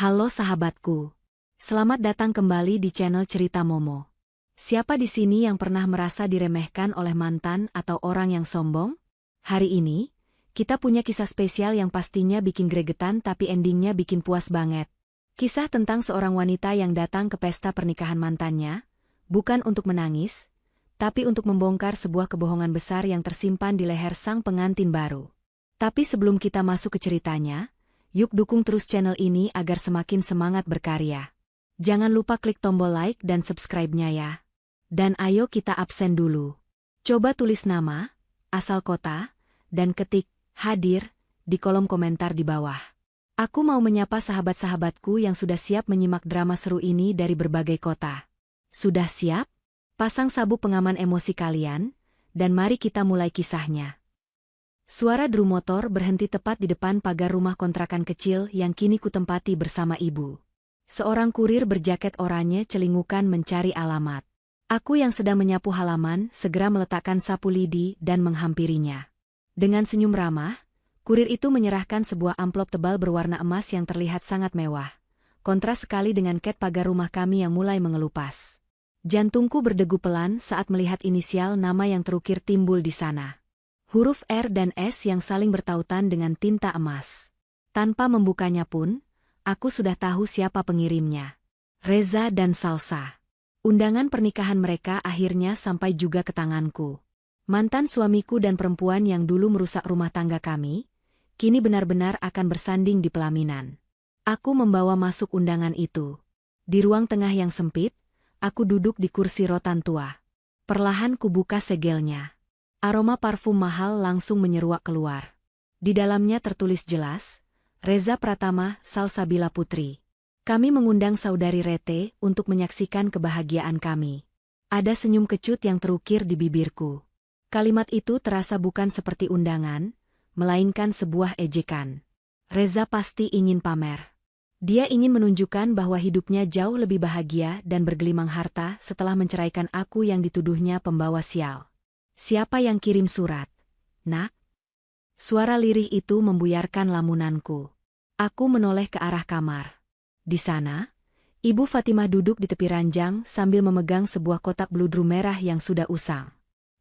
Halo sahabatku. Selamat datang kembali di channel Cerita Momo. Siapa di sini yang pernah merasa diremehkan oleh mantan atau orang yang sombong? Hari ini, kita punya kisah spesial yang pastinya bikin gregetan tapi endingnya bikin puas banget. Kisah tentang seorang wanita yang datang ke pesta pernikahan mantannya, bukan untuk menangis, tapi untuk membongkar sebuah kebohongan besar yang tersimpan di leher sang pengantin baru. Tapi sebelum kita masuk ke ceritanya, yuk dukung terus channel ini agar semakin semangat berkarya. Jangan lupa klik tombol like dan subscribe-nya ya. Dan ayo kita absen dulu. Coba tulis nama, asal kota, dan ketik hadir di kolom komentar di bawah. Aku mau menyapa sahabat-sahabatku yang sudah siap menyimak drama seru ini dari berbagai kota. Sudah siap? Pasang sabuk pengaman emosi kalian, dan mari kita mulai kisahnya. Suara drum motor berhenti tepat di depan pagar rumah kontrakan kecil yang kini kutempati bersama ibu. Seorang kurir berjaket oranye celingukan mencari alamat. Aku yang sedang menyapu halaman segera meletakkan sapu lidi dan menghampirinya. Dengan senyum ramah, kurir itu menyerahkan sebuah amplop tebal berwarna emas yang terlihat sangat mewah. Kontras sekali dengan cat pagar rumah kami yang mulai mengelupas. Jantungku berdegu pelan saat melihat inisial nama yang terukir timbul di sana. Huruf R dan S yang saling bertautan dengan tinta emas. Tanpa membukanya pun, aku sudah tahu siapa pengirimnya. Reza dan Salsa. Undangan pernikahan mereka akhirnya sampai juga ke tanganku. Mantan suamiku dan perempuan yang dulu merusak rumah tangga kami, kini benar-benar akan bersanding di pelaminan. Aku membawa masuk undangan itu. Di ruang tengah yang sempit, aku duduk di kursi rotan tua. Perlahan kubuka segelnya. Aroma parfum mahal langsung menyeruak keluar. Di dalamnya tertulis jelas, Reza Pratama, Salsabila Putri. Kami mengundang saudari Rete untuk menyaksikan kebahagiaan kami. Ada senyum kecut yang terukir di bibirku. Kalimat itu terasa bukan seperti undangan, melainkan sebuah ejekan. Reza pasti ingin pamer. Dia ingin menunjukkan bahwa hidupnya jauh lebih bahagia dan bergelimang harta setelah menceraikan aku yang dituduhnya pembawa sial. Siapa yang kirim surat? Nak? Suara lirih itu membuyarkan lamunanku. Aku menoleh ke arah kamar. Di sana, Ibu Fatimah duduk di tepi ranjang sambil memegang sebuah kotak bludru merah yang sudah usang.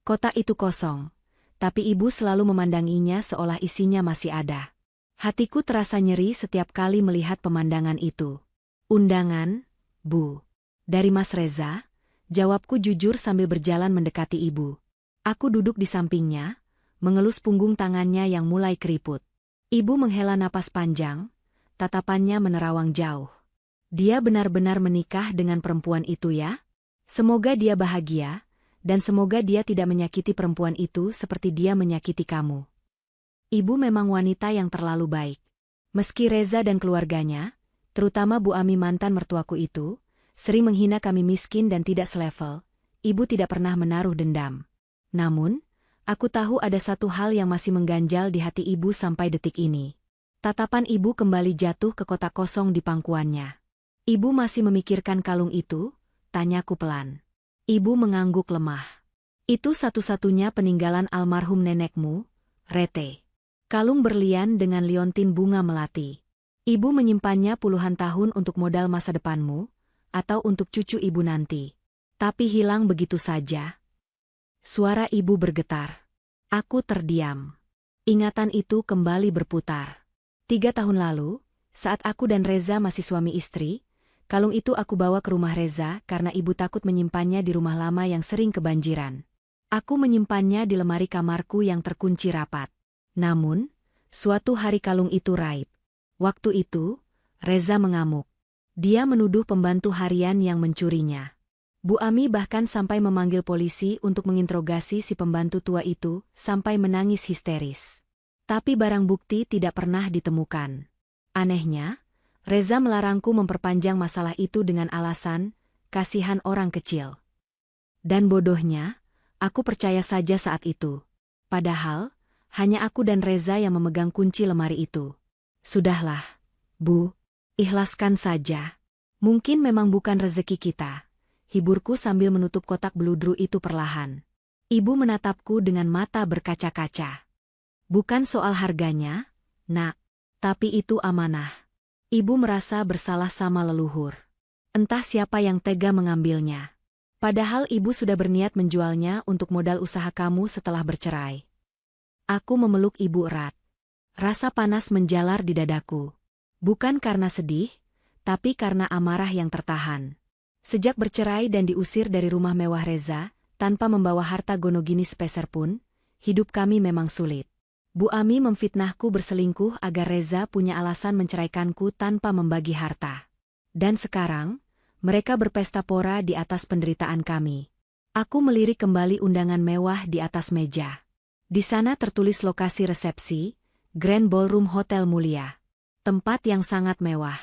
Kotak itu kosong, tapi ibu selalu memandanginya seolah isinya masih ada. Hatiku terasa nyeri setiap kali melihat pemandangan itu. Undangan, Bu. Dari Mas Reza, jawabku jujur sambil berjalan mendekati ibu. Aku duduk di sampingnya, mengelus punggung tangannya yang mulai keriput. Ibu menghela napas panjang, tatapannya menerawang jauh. Dia benar-benar menikah dengan perempuan itu ya? Semoga dia bahagia, dan semoga dia tidak menyakiti perempuan itu seperti dia menyakiti kamu. Ibu memang wanita yang terlalu baik. Meski Reza dan keluarganya, terutama Bu Ami mantan mertuaku itu, sering menghina kami miskin dan tidak selevel, ibu tidak pernah menaruh dendam. Namun, aku tahu ada satu hal yang masih mengganjal di hati ibu sampai detik ini. Tatapan ibu kembali jatuh ke kotak kosong di pangkuannya. Ibu masih memikirkan kalung itu? Tanyaku pelan. Ibu mengangguk lemah. Itu satu-satunya peninggalan almarhum nenekmu, Rete. Kalung berlian dengan liontin bunga melati. Ibu menyimpannya puluhan tahun untuk modal masa depanmu, atau untuk cucu ibu nanti. Tapi hilang begitu saja. Suara ibu bergetar. Aku terdiam. Ingatan itu kembali berputar. 3 tahun lalu, saat aku dan Reza masih suami istri, kalung itu aku bawa ke rumah Reza karena ibu takut menyimpannya di rumah lama yang sering kebanjiran. Aku menyimpannya di lemari kamarku yang terkunci rapat. Namun, suatu hari kalung itu raib. Waktu itu, Reza mengamuk. Dia menuduh pembantu harian yang mencurinya. Bu Ami bahkan sampai memanggil polisi untuk menginterogasi si pembantu tua itu sampai menangis histeris. Tapi barang bukti tidak pernah ditemukan. Anehnya, Reza melarangku memperpanjang masalah itu dengan alasan, kasihan orang kecil. Dan bodohnya, aku percaya saja saat itu. Padahal, hanya aku dan Reza yang memegang kunci lemari itu. Sudahlah, Bu, ikhlaskan saja. Mungkin memang bukan rezeki kita. Hiburku sambil menutup kotak bludru itu perlahan. Ibu menatapku dengan mata berkaca-kaca. Bukan soal harganya, Nak, tapi itu amanah. Ibu merasa bersalah sama leluhur. Entah siapa yang tega mengambilnya. Padahal ibu sudah berniat menjualnya untuk modal usaha kamu setelah bercerai. Aku memeluk ibu erat. Rasa panas menjalar di dadaku. Bukan karena sedih, tapi karena amarah yang tertahan. Sejak bercerai dan diusir dari rumah mewah Reza, tanpa membawa harta gonogini sepeser pun, hidup kami memang sulit. Bu Ami memfitnahku berselingkuh agar Reza punya alasan menceraikanku tanpa membagi harta. Dan sekarang, mereka berpesta pora di atas penderitaan kami. Aku melirik kembali undangan mewah di atas meja. Di sana tertulis lokasi resepsi, Grand Ballroom Hotel Mulia. Tempat yang sangat mewah.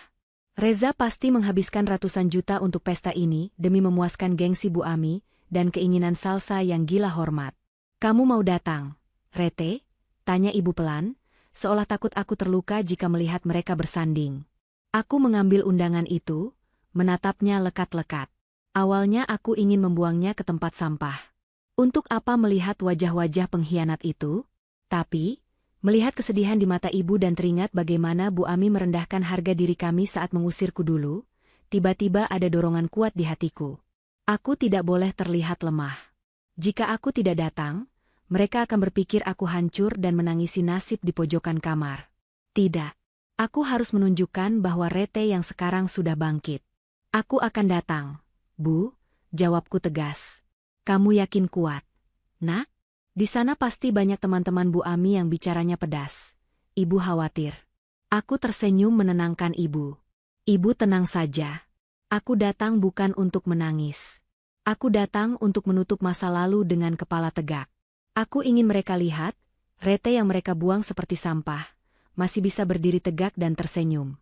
Reza pasti menghabiskan ratusan juta untuk pesta ini demi memuaskan gengsi Bu Ami dan keinginan Salsa yang gila hormat. Kamu mau datang, Rete? Tanya ibu pelan, seolah takut aku terluka jika melihat mereka bersanding. Aku mengambil undangan itu, menatapnya lekat-lekat. Awalnya aku ingin membuangnya ke tempat sampah. Untuk apa melihat wajah-wajah pengkhianat itu? Tapi, melihat kesedihan di mata ibu dan teringat bagaimana Bu Ami merendahkan harga diri kami saat mengusirku dulu, tiba-tiba ada dorongan kuat di hatiku. Aku tidak boleh terlihat lemah. Jika aku tidak datang, mereka akan berpikir aku hancur dan menangisi nasib di pojokan kamar. Tidak. Aku harus menunjukkan bahwa Rete yang sekarang sudah bangkit. Aku akan datang, Bu, jawabku tegas. Kamu yakin kuat? Nak? Di sana pasti banyak teman-teman Bu Ami yang bicaranya pedas. Ibu khawatir. Aku tersenyum menenangkan ibu. Ibu tenang saja. Aku datang bukan untuk menangis. Aku datang untuk menutup masa lalu dengan kepala tegak. Aku ingin mereka lihat, Rete yang mereka buang seperti sampah, masih bisa berdiri tegak dan tersenyum.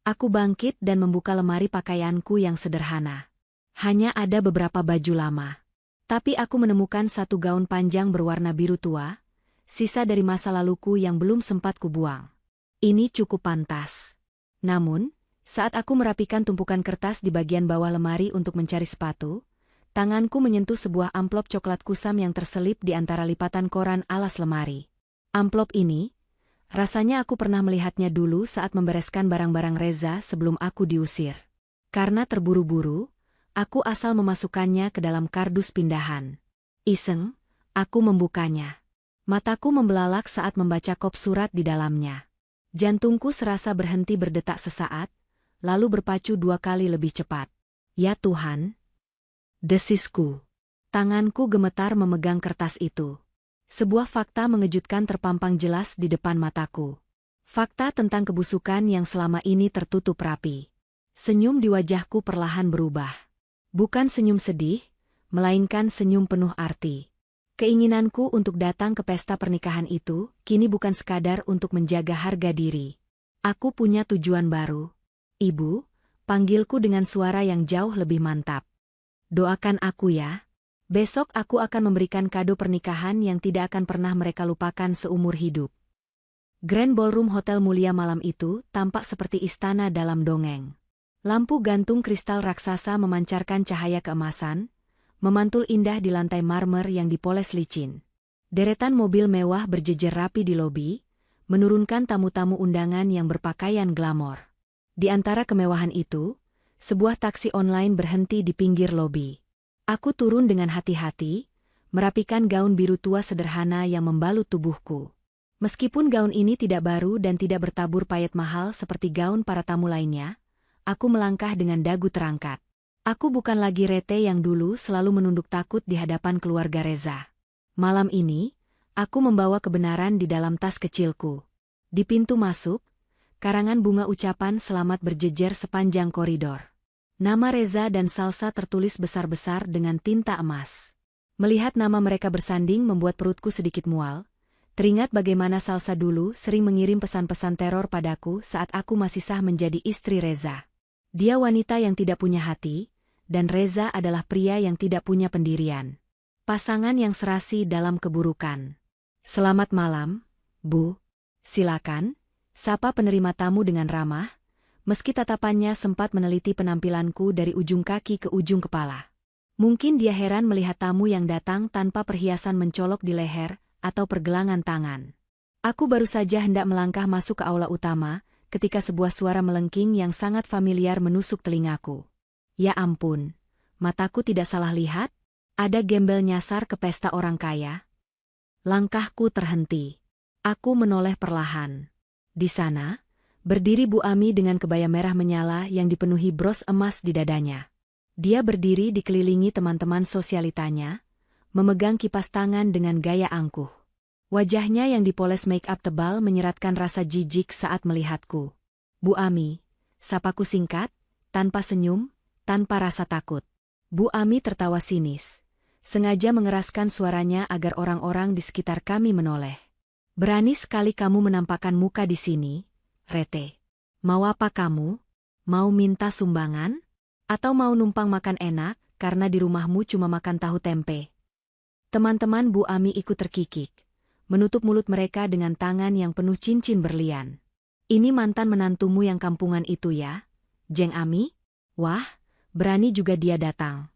Aku bangkit dan membuka lemari pakaianku yang sederhana. Hanya ada beberapa baju lama. Tapi aku menemukan satu gaun panjang berwarna biru tua, sisa dari masa laluku yang belum sempat kubuang. Ini cukup pantas. Namun, saat aku merapikan tumpukan kertas di bagian bawah lemari untuk mencari sepatu, tanganku menyentuh sebuah amplop coklat kusam yang terselip di antara lipatan koran alas lemari. Amplop ini, rasanya aku pernah melihatnya dulu saat membereskan barang-barang Reza sebelum aku diusir. Karena terburu-buru, aku asal memasukkannya ke dalam kardus pindahan. Iseng, aku membukanya. Mataku membelalak saat membaca kop surat di dalamnya. Jantungku serasa berhenti berdetak sesaat, lalu berpacu 2 kali lebih cepat. Ya Tuhan! Desisku. Tanganku gemetar memegang kertas itu. Sebuah fakta mengejutkan terpampang jelas di depan mataku. Fakta tentang kebusukan yang selama ini tertutup rapi. Senyum di wajahku perlahan berubah. Bukan senyum sedih, melainkan senyum penuh arti. Keinginanku untuk datang ke pesta pernikahan itu, kini bukan sekadar untuk menjaga harga diri. Aku punya tujuan baru. Ibu, panggilku dengan suara yang jauh lebih mantap. Doakan aku ya. Besok aku akan memberikan kado pernikahan yang tidak akan pernah mereka lupakan seumur hidup. Grand Ballroom Hotel Mulia malam itu tampak seperti istana dalam dongeng. Lampu gantung kristal raksasa memancarkan cahaya keemasan, memantul indah di lantai marmer yang dipoles licin. Deretan mobil mewah berjejer rapi di lobi, menurunkan tamu-tamu undangan yang berpakaian glamor. Di antara kemewahan itu, sebuah taksi online berhenti di pinggir lobi. Aku turun dengan hati-hati, merapikan gaun biru tua sederhana yang membalut tubuhku. Meskipun gaun ini tidak baru dan tidak bertabur payet mahal seperti gaun para tamu lainnya, aku melangkah dengan dagu terangkat. Aku bukan lagi Rete yang dulu selalu menunduk takut di hadapan keluarga Reza. Malam ini, aku membawa kebenaran di dalam tas kecilku. Di pintu masuk, karangan bunga ucapan selamat berjejer sepanjang koridor. Nama Reza dan Salsa tertulis besar-besar dengan tinta emas. Melihat nama mereka bersanding membuat perutku sedikit mual. Teringat bagaimana Salsa dulu sering mengirim pesan-pesan teror padaku saat aku masih sah menjadi istri Reza. Dia wanita yang tidak punya hati, dan Reza adalah pria yang tidak punya pendirian. Pasangan yang serasi dalam keburukan. Selamat malam, Bu. Silakan, sapa penerima tamu dengan ramah, meski tatapannya sempat meneliti penampilanku dari ujung kaki ke ujung kepala. Mungkin dia heran melihat tamu yang datang tanpa perhiasan mencolok di leher atau pergelangan tangan. Aku baru saja hendak melangkah masuk ke aula utama, ketika sebuah suara melengking yang sangat familiar menusuk telingaku. Ya ampun, mataku tidak salah lihat? Ada gembel nyasar ke pesta orang kaya? Langkahku terhenti. Aku menoleh perlahan. Di sana, berdiri Bu Ami dengan kebaya merah menyala yang dipenuhi bros emas di dadanya. Dia berdiri dikelilingi teman-teman sosialitanya, memegang kipas tangan dengan gaya angkuh. Wajahnya yang dipoles make-up tebal menyeratkan rasa jijik saat melihatku. Bu Ami, sapaku singkat, tanpa senyum, tanpa rasa takut. Bu Ami tertawa sinis, sengaja mengeraskan suaranya agar orang-orang di sekitar kami menoleh. Berani sekali kamu menampakkan muka di sini, Rete. Mau apa kamu? Mau minta sumbangan? Atau mau numpang makan enak karena di rumahmu cuma makan tahu tempe? Teman-teman Bu Ami ikut terkikik, menutup mulut mereka dengan tangan yang penuh cincin berlian. Ini mantan menantumu yang kampungan itu ya, Jeng Ami? Wah, berani juga dia datang.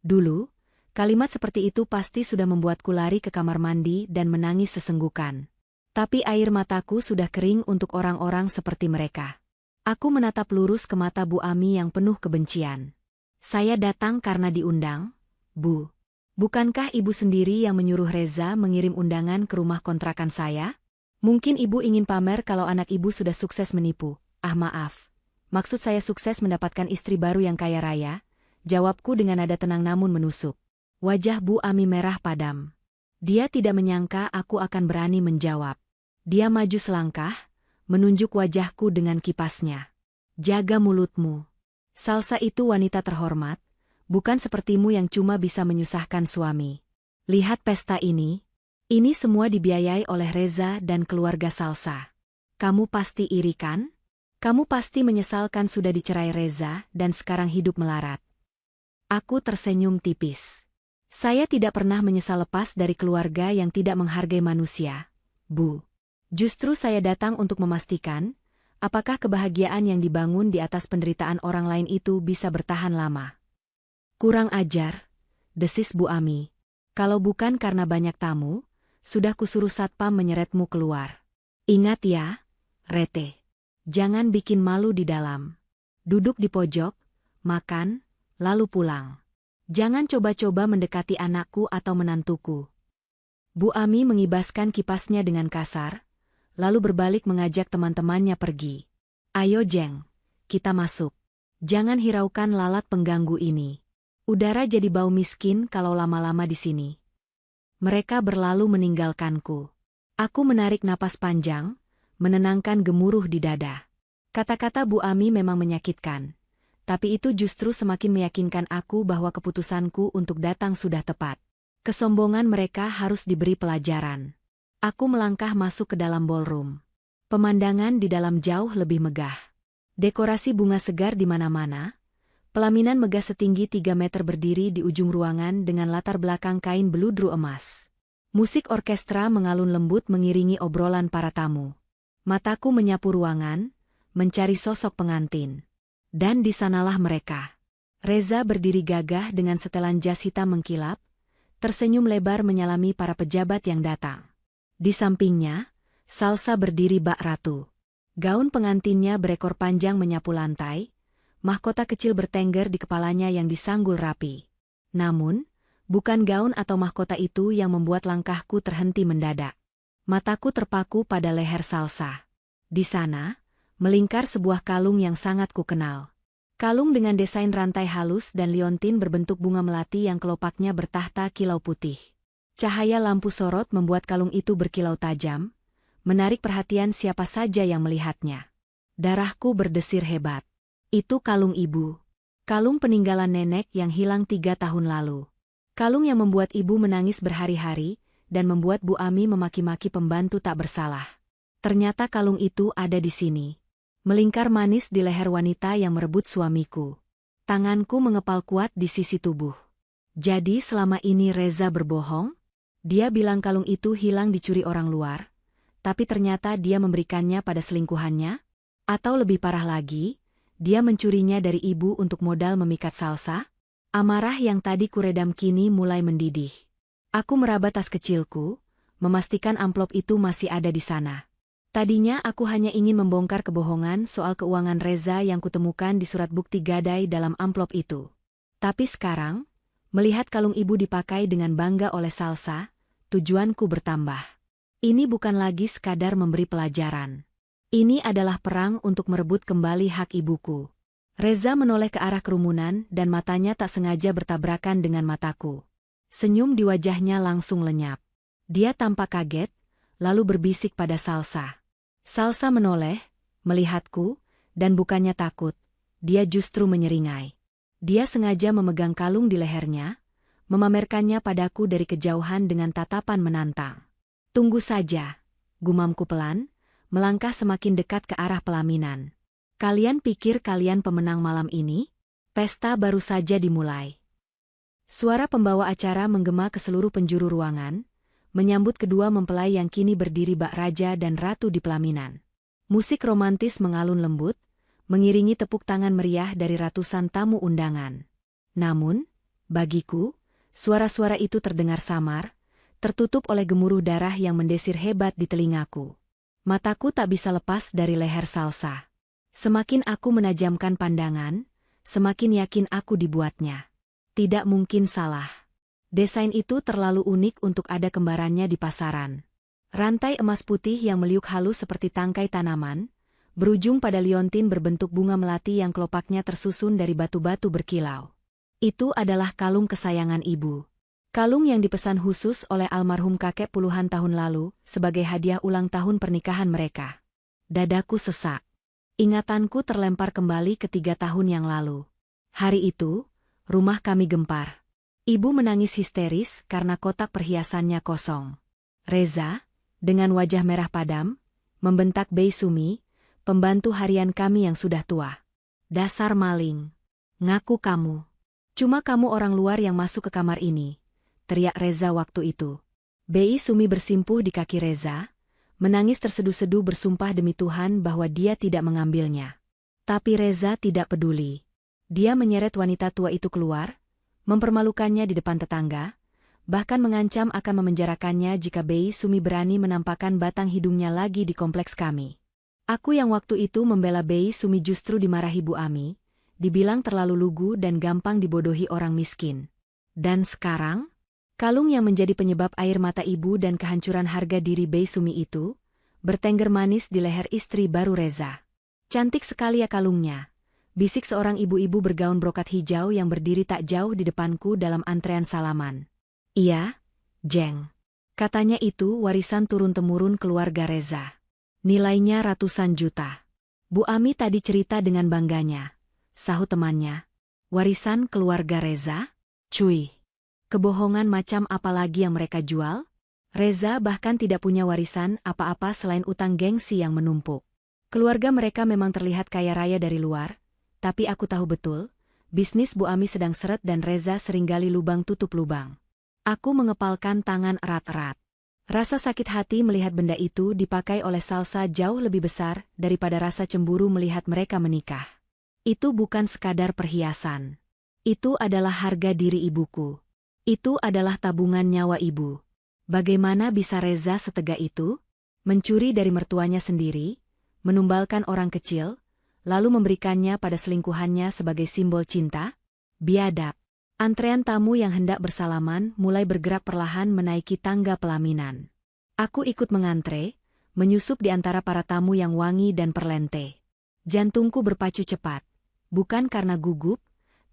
Dulu, kalimat seperti itu pasti sudah membuatku lari ke kamar mandi dan menangis sesenggukan. Tapi air mataku sudah kering untuk orang-orang seperti mereka. Aku menatap lurus ke mata Bu Ami yang penuh kebencian. Saya datang karena diundang, Bu. Bukankah ibu sendiri yang menyuruh Reza mengirim undangan ke rumah kontrakan saya? Mungkin ibu ingin pamer kalau anak ibu sudah sukses menipu. Ah maaf. Maksud saya sukses mendapatkan istri baru yang kaya raya, jawabku dengan nada tenang namun menusuk. Wajah Bu Ami merah padam. Dia tidak menyangka aku akan berani menjawab. Dia maju selangkah, menunjuk wajahku dengan kipasnya. Jaga mulutmu. Salsa itu wanita terhormat, bukan sepertimu yang cuma bisa menyusahkan suami. Lihat pesta ini. Ini semua dibiayai oleh Reza dan keluarga Salsa. Kamu pasti iri kan? Kamu pasti menyesalkan sudah dicerai Reza dan sekarang hidup melarat. Aku tersenyum tipis. Saya tidak pernah menyesal lepas dari keluarga yang tidak menghargai manusia, Bu. Justru saya datang untuk memastikan, apakah kebahagiaan yang dibangun di atas penderitaan orang lain itu bisa bertahan lama. Kurang ajar, desis Bu Ami. Kalau bukan karena banyak tamu, sudah kusuruh satpam menyeretmu keluar. Ingat ya, Rete. Jangan bikin malu di dalam. Duduk di pojok, makan, lalu pulang. Jangan coba-coba mendekati anakku atau menantuku. Bu Ami mengibaskan kipasnya dengan kasar, lalu berbalik mengajak teman-temannya pergi. Ayo Jeng, kita masuk. Jangan hiraukan lalat pengganggu ini. Udara jadi bau miskin kalau lama-lama di sini. Mereka berlalu meninggalkanku. Aku menarik napas panjang, menenangkan gemuruh di dada. Kata-kata Bu Ami memang menyakitkan, tapi itu justru semakin meyakinkan aku bahwa keputusanku untuk datang sudah tepat. Kesombongan mereka harus diberi pelajaran. Aku melangkah masuk ke dalam ballroom. Pemandangan di dalam jauh lebih megah. Dekorasi bunga segar di mana-mana. Pelaminan megah setinggi 3 meter berdiri di ujung ruangan dengan latar belakang kain beludru emas. Musik orkestra mengalun lembut mengiringi obrolan para tamu. Mataku menyapu ruangan, mencari sosok pengantin. Dan di sanalah mereka. Reza berdiri gagah dengan setelan jas hitam mengkilap, tersenyum lebar menyalami para pejabat yang datang. Di sampingnya, Salsa berdiri bak ratu. Gaun pengantinnya berekor panjang menyapu lantai, mahkota kecil bertengger di kepalanya yang disanggul rapi. Namun, bukan gaun atau mahkota itu yang membuat langkahku terhenti mendadak. Mataku terpaku pada leher Salsa. Di sana, melingkar sebuah kalung yang sangat kukenal. Kalung dengan desain rantai halus dan liontin berbentuk bunga melati yang kelopaknya bertahta kilau putih. Cahaya lampu sorot membuat kalung itu berkilau tajam, menarik perhatian siapa saja yang melihatnya. Darahku berdesir hebat. Itu kalung ibu. Kalung peninggalan nenek yang hilang 3 tahun lalu. Kalung yang membuat ibu menangis berhari-hari, dan membuat Bu Ami memaki-maki pembantu tak bersalah. Ternyata kalung itu ada di sini. Melingkar manis di leher wanita yang merebut suamiku. Tanganku mengepal kuat di sisi tubuh. Jadi selama ini Reza berbohong? Dia bilang kalung itu hilang dicuri orang luar, tapi ternyata dia memberikannya pada selingkuhannya? Atau lebih parah lagi, dia mencurinya dari ibu untuk modal memikat Salsa? Amarah yang tadi kuredam kini mulai mendidih. Aku meraba tas kecilku, memastikan amplop itu masih ada di sana. Tadinya aku hanya ingin membongkar kebohongan soal keuangan Reza yang kutemukan di surat bukti gadai dalam amplop itu. Tapi sekarang, melihat kalung ibu dipakai dengan bangga oleh Salsa, tujuanku bertambah. Ini bukan lagi sekadar memberi pelajaran. Ini adalah perang untuk merebut kembali hak ibuku. Reza menoleh ke arah kerumunan dan matanya tak sengaja bertabrakan dengan mataku. Senyum di wajahnya langsung lenyap. Dia tampak kaget, lalu berbisik pada Salsa. Salsa menoleh, melihatku, dan bukannya takut, dia justru menyeringai. Dia sengaja memegang kalung di lehernya, memamerkannya padaku dari kejauhan dengan tatapan menantang. Tunggu saja, gumamku pelan, melangkah semakin dekat ke arah pelaminan. Kalian pikir kalian pemenang malam ini? Pesta baru saja dimulai. Suara pembawa acara menggema ke seluruh penjuru ruangan, menyambut kedua mempelai yang kini berdiri bak raja dan ratu di pelaminan. Musik romantis mengalun lembut, mengiringi tepuk tangan meriah dari ratusan tamu undangan. Namun, bagiku, suara-suara itu terdengar samar, tertutup oleh gemuruh darah yang mendesir hebat di telingaku. Mataku tak bisa lepas dari leher Salsa. Semakin aku menajamkan pandangan, semakin yakin aku dibuatnya. Tidak mungkin salah. Desain itu terlalu unik untuk ada kembarannya di pasaran. Rantai emas putih yang meliuk halus seperti tangkai tanaman, berujung pada liontin berbentuk bunga melati yang kelopaknya tersusun dari batu-batu berkilau. Itu adalah kalung kesayangan ibu. Kalung yang dipesan khusus oleh almarhum kakek puluhan tahun lalu sebagai hadiah ulang tahun pernikahan mereka. Dadaku sesak. Ingatanku terlempar kembali ke 3 tahun yang lalu. Hari itu, rumah kami gempar. Ibu menangis histeris karena kotak perhiasannya kosong. Reza, dengan wajah merah padam, membentak Bei Sumi, pembantu harian kami yang sudah tua. Dasar maling. Ngaku kamu. Cuma kamu orang luar yang masuk ke kamar ini, teriak Reza waktu itu. Bei Sumi bersimpuh di kaki Reza, menangis terseduh-seduh bersumpah demi Tuhan bahwa dia tidak mengambilnya. Tapi Reza tidak peduli. Dia menyeret wanita tua itu keluar, mempermalukannya di depan tetangga, bahkan mengancam akan memenjarakannya jika Bei Sumi berani menampakkan batang hidungnya lagi di kompleks kami. Aku yang waktu itu membela Bei Sumi justru dimarahi Bu Ami, dibilang terlalu lugu dan gampang dibodohi orang miskin. Dan sekarang, kalung yang menjadi penyebab air mata ibu dan kehancuran harga diri Bei Sumi itu, bertengger manis di leher istri baru Reza. Cantik sekali ya kalungnya. Bisik seorang ibu-ibu bergaun brokat hijau yang berdiri tak jauh di depanku dalam antrean salaman. Iya, Jeng. Katanya itu warisan turun-temurun keluarga Reza. Nilainya ratusan juta. Bu Ami tadi cerita dengan bangganya. Sahut temannya. Warisan keluarga Reza? Cuy. Kebohongan macam apa lagi yang mereka jual? Reza bahkan tidak punya warisan apa-apa selain utang gengsi yang menumpuk. Keluarga mereka memang terlihat kaya raya dari luar, tapi aku tahu betul, bisnis Bu Ami sedang seret dan Reza seringgali lubang tutup lubang. Aku mengepalkan tangan erat-erat. Rasa sakit hati melihat benda itu dipakai oleh Salsa jauh lebih besar daripada rasa cemburu melihat mereka menikah. Itu bukan sekadar perhiasan. Itu adalah harga diri ibuku. Itu adalah tabungan nyawa ibu. Bagaimana bisa Reza setega itu? Mencuri dari mertuanya sendiri, menumbalkan orang kecil, lalu memberikannya pada selingkuhannya sebagai simbol cinta? Biadab. Antrean tamu yang hendak bersalaman mulai bergerak perlahan menaiki tangga pelaminan. Aku ikut mengantre, menyusup di antara para tamu yang wangi dan perlente. Jantungku berpacu cepat, bukan karena gugup,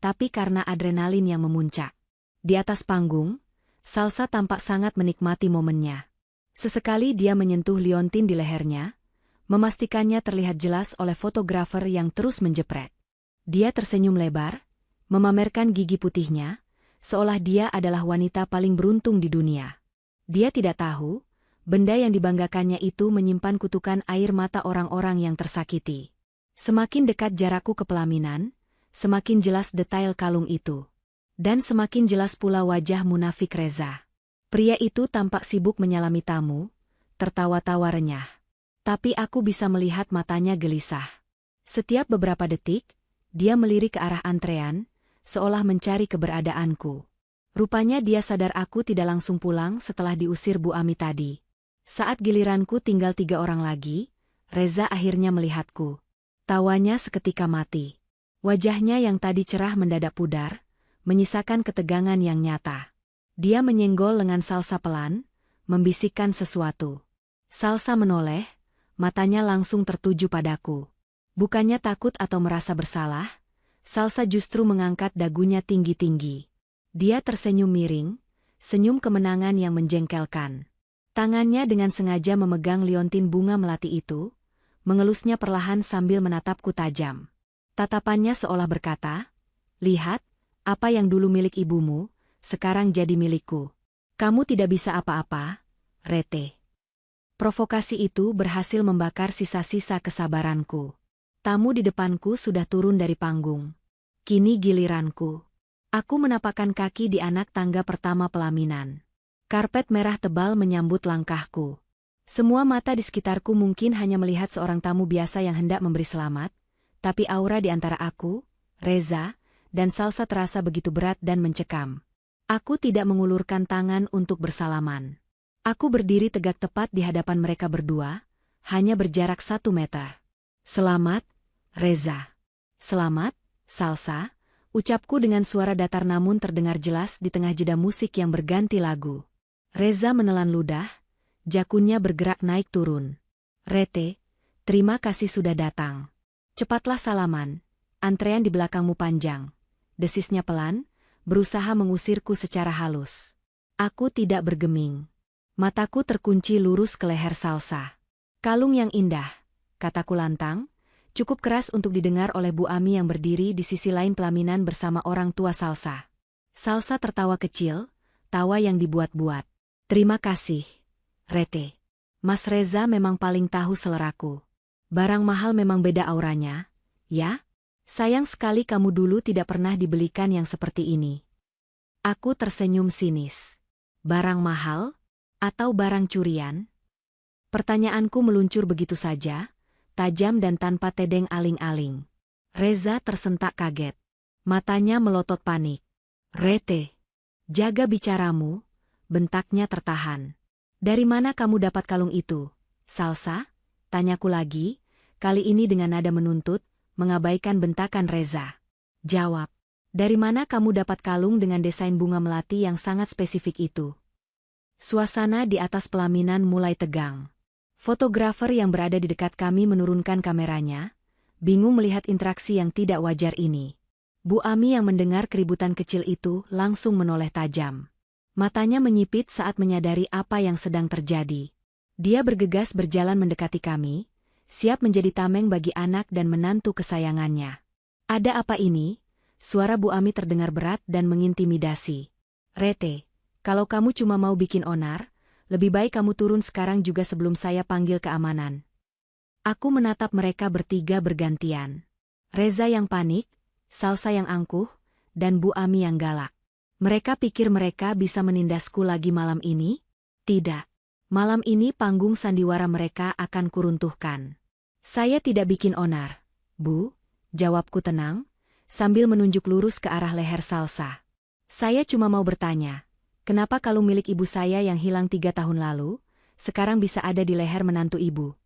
tapi karena adrenalin yang memuncak. Di atas panggung, Salsa tampak sangat menikmati momennya. Sesekali dia menyentuh liontin di lehernya, memastikannya terlihat jelas oleh fotografer yang terus menjepret. Dia tersenyum lebar, memamerkan gigi putihnya, seolah dia adalah wanita paling beruntung di dunia. Dia tidak tahu, benda yang dibanggakannya itu menyimpan kutukan air mata orang-orang yang tersakiti. Semakin dekat jarakku ke pelaminan, semakin jelas detail kalung itu. Dan semakin jelas pula wajah munafik Reza. Pria itu tampak sibuk menyalami tamu, tertawa-tawa renyah. Tapi aku bisa melihat matanya gelisah. Setiap beberapa detik, dia melirik ke arah antrean, seolah mencari keberadaanku. Rupanya dia sadar aku tidak langsung pulang setelah diusir Bu Ami tadi. Saat giliranku tinggal 3 orang lagi, Reza akhirnya melihatku. Tawanya seketika mati. Wajahnya yang tadi cerah mendadak pudar, menyisakan ketegangan yang nyata. Dia menyenggol lengan Salsa pelan, membisikkan sesuatu. Salsa menoleh, matanya langsung tertuju padaku. Bukannya takut atau merasa bersalah, Salsa justru mengangkat dagunya tinggi-tinggi. Dia tersenyum miring, senyum kemenangan yang menjengkelkan. Tangannya dengan sengaja memegang liontin bunga melati itu, mengelusnya perlahan sambil menatapku tajam. Tatapannya seolah berkata, "Lihat, apa yang dulu milik ibumu, sekarang jadi milikku. Kamu tidak bisa apa-apa, Rete." Provokasi itu berhasil membakar sisa-sisa kesabaranku. Tamu di depanku sudah turun dari panggung. Kini giliranku. Aku menapakkan kaki di anak tangga pertama pelaminan. Karpet merah tebal menyambut langkahku. Semua mata di sekitarku mungkin hanya melihat seorang tamu biasa yang hendak memberi selamat, tapi aura di antara aku, Reza, dan Salsa terasa begitu berat dan mencekam. Aku tidak mengulurkan tangan untuk bersalaman. Aku berdiri tegak tepat di hadapan mereka berdua, hanya berjarak 1 meter. "Selamat, Reza." "Selamat, Salsa," ucapku dengan suara datar namun terdengar jelas di tengah jeda musik yang berganti lagu. Reza menelan ludah, jakunnya bergerak naik turun. "Rete, terima kasih sudah datang. Cepatlah salaman, antrean di belakangmu panjang," desisnya pelan, berusaha mengusirku secara halus. Aku tidak bergeming. Mataku terkunci lurus ke leher Salsa. "Kalung yang indah," kataku lantang, cukup keras untuk didengar oleh Bu Ami yang berdiri di sisi lain pelaminan bersama orang tua Salsa. Salsa tertawa kecil, tawa yang dibuat-buat. "Terima kasih, Rete. Mas Reza memang paling tahu seleraku. Barang mahal memang beda auranya, ya? Sayang sekali kamu dulu tidak pernah dibelikan yang seperti ini." Aku tersenyum sinis. "Barang mahal? Atau barang curian?" Pertanyaanku meluncur begitu saja, tajam dan tanpa tedeng aling-aling. Reza tersentak kaget. Matanya melotot panik. "Rete, jaga bicaramu," bentaknya tertahan. "Dari mana kamu dapat kalung itu, Salsa?" tanyaku lagi, kali ini dengan nada menuntut, mengabaikan bentakan Reza. "Jawab, dari mana kamu dapat kalung dengan desain bunga melati yang sangat spesifik itu?" Suasana di atas pelaminan mulai tegang. Fotografer yang berada di dekat kami menurunkan kameranya, bingung melihat interaksi yang tidak wajar ini. Bu Ami yang mendengar keributan kecil itu langsung menoleh tajam. Matanya menyipit saat menyadari apa yang sedang terjadi. Dia bergegas berjalan mendekati kami, siap menjadi tameng bagi anak dan menantu kesayangannya. "Ada apa ini?" Suara Bu Ami terdengar berat dan mengintimidasi. "Rete, kalau kamu cuma mau bikin onar, lebih baik kamu turun sekarang juga sebelum saya panggil keamanan." Aku menatap mereka bertiga bergantian. Reza yang panik, Salsa yang angkuh, dan Bu Ami yang galak. Mereka pikir mereka bisa menindasku lagi malam ini? Tidak. Malam ini panggung sandiwara mereka akan kuruntuhkan. "Saya tidak bikin onar, Bu," jawabku tenang, sambil menunjuk lurus ke arah leher Salsa. "Saya cuma mau bertanya, kenapa kalung milik ibu saya yang hilang 3 tahun lalu, sekarang bisa ada di leher menantu ibu?"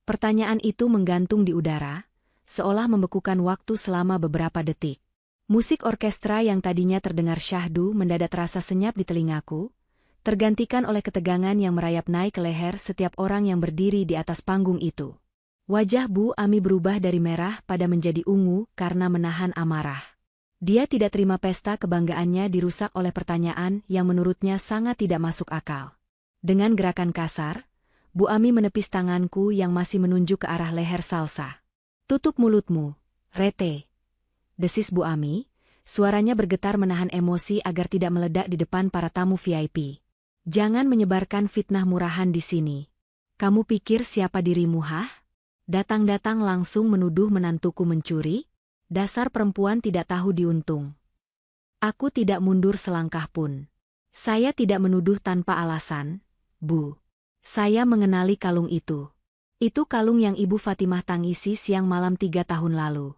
Pertanyaan itu menggantung di udara, seolah membekukan waktu selama beberapa detik. Musik orkestra yang tadinya terdengar syahdu mendadak terasa senyap di telingaku, tergantikan oleh ketegangan yang merayap naik ke leher setiap orang yang berdiri di atas panggung itu. Wajah Bu Ami berubah dari merah pada menjadi ungu karena menahan amarah. Dia tidak terima pesta kebanggaannya dirusak oleh pertanyaan yang menurutnya sangat tidak masuk akal. Dengan gerakan kasar, Bu Ami menepis tanganku yang masih menunjuk ke arah leher Salsa. "Tutup mulutmu, Rete," desis Bu Ami, suaranya bergetar menahan emosi agar tidak meledak di depan para tamu VIP. "Jangan menyebarkan fitnah murahan di sini. Kamu pikir siapa dirimu, hah? Datang-datang langsung menuduh menantuku mencuri? Dasar perempuan tidak tahu diuntung." Aku tidak mundur selangkah pun. "Saya tidak menuduh tanpa alasan, Bu. Saya mengenali kalung itu. Itu kalung yang Ibu Fatimah tangisi siang malam 3 tahun lalu."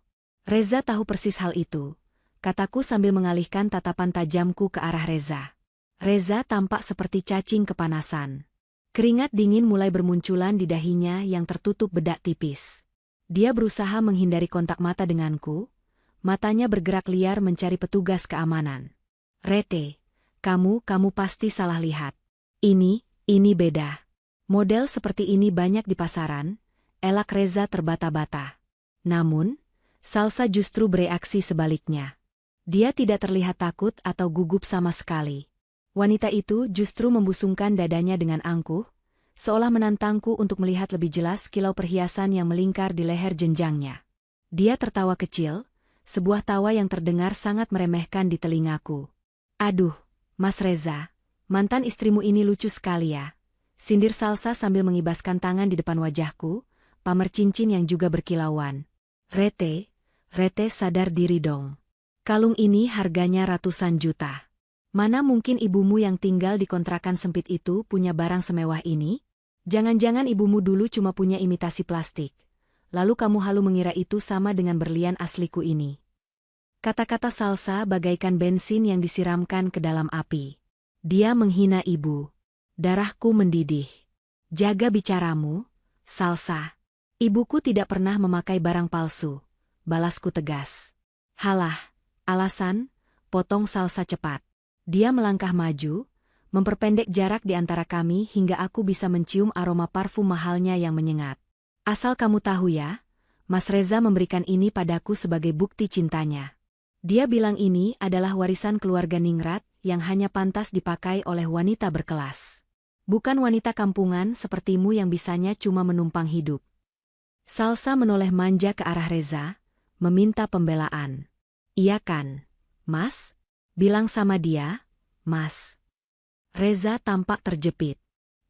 "Reza tahu persis hal itu," kataku sambil mengalihkan tatapan tajamku ke arah Reza. Reza tampak seperti cacing kepanasan. Keringat dingin mulai bermunculan di dahinya yang tertutup bedak tipis. Dia berusaha menghindari kontak mata denganku, matanya bergerak liar mencari petugas keamanan. Rete, kamu pasti salah lihat. Ini beda. Model seperti ini banyak di pasaran, elak Reza terbata-bata. Namun, Salsa justru bereaksi sebaliknya. Dia tidak terlihat takut atau gugup sama sekali. Wanita itu justru membusungkan dadanya dengan angkuh, seolah menantangku untuk melihat lebih jelas kilau perhiasan yang melingkar di leher jenjangnya. Dia tertawa kecil, sebuah tawa yang terdengar sangat meremehkan di telingaku. Aduh, Mas Reza, mantan istrimu ini lucu sekali ya. Sindir Salsa sambil mengibaskan tangan di depan wajahku, pamer cincin yang juga berkilauan. Rete sadar diri dong. Kalung ini harganya ratusan juta. Mana mungkin ibumu yang tinggal di kontrakan sempit itu punya barang semewah ini? Jangan-jangan ibumu dulu cuma punya imitasi plastik. Lalu kamu halu mengira itu sama dengan berlian asliku ini. Kata-kata Salsa bagaikan bensin yang disiramkan ke dalam api. Dia menghina ibu. Darahku mendidih. Jaga bicaramu, Salsa. Ibuku tidak pernah memakai barang palsu. Balasku tegas. Halah, alasan, potong Salsa cepat. Dia melangkah maju, memperpendek jarak di antara kami hingga aku bisa mencium aroma parfum mahalnya yang menyengat. Asal kamu tahu ya, Mas Reza memberikan ini padaku sebagai bukti cintanya. Dia bilang ini adalah warisan keluarga Ningrat yang hanya pantas dipakai oleh wanita berkelas. Bukan wanita kampungan sepertimu yang bisanya cuma menumpang hidup. Salsa menoleh manja ke arah Reza, meminta pembelaan. Iya kan, Mas? Bilang sama dia, Mas. Reza tampak terjepit.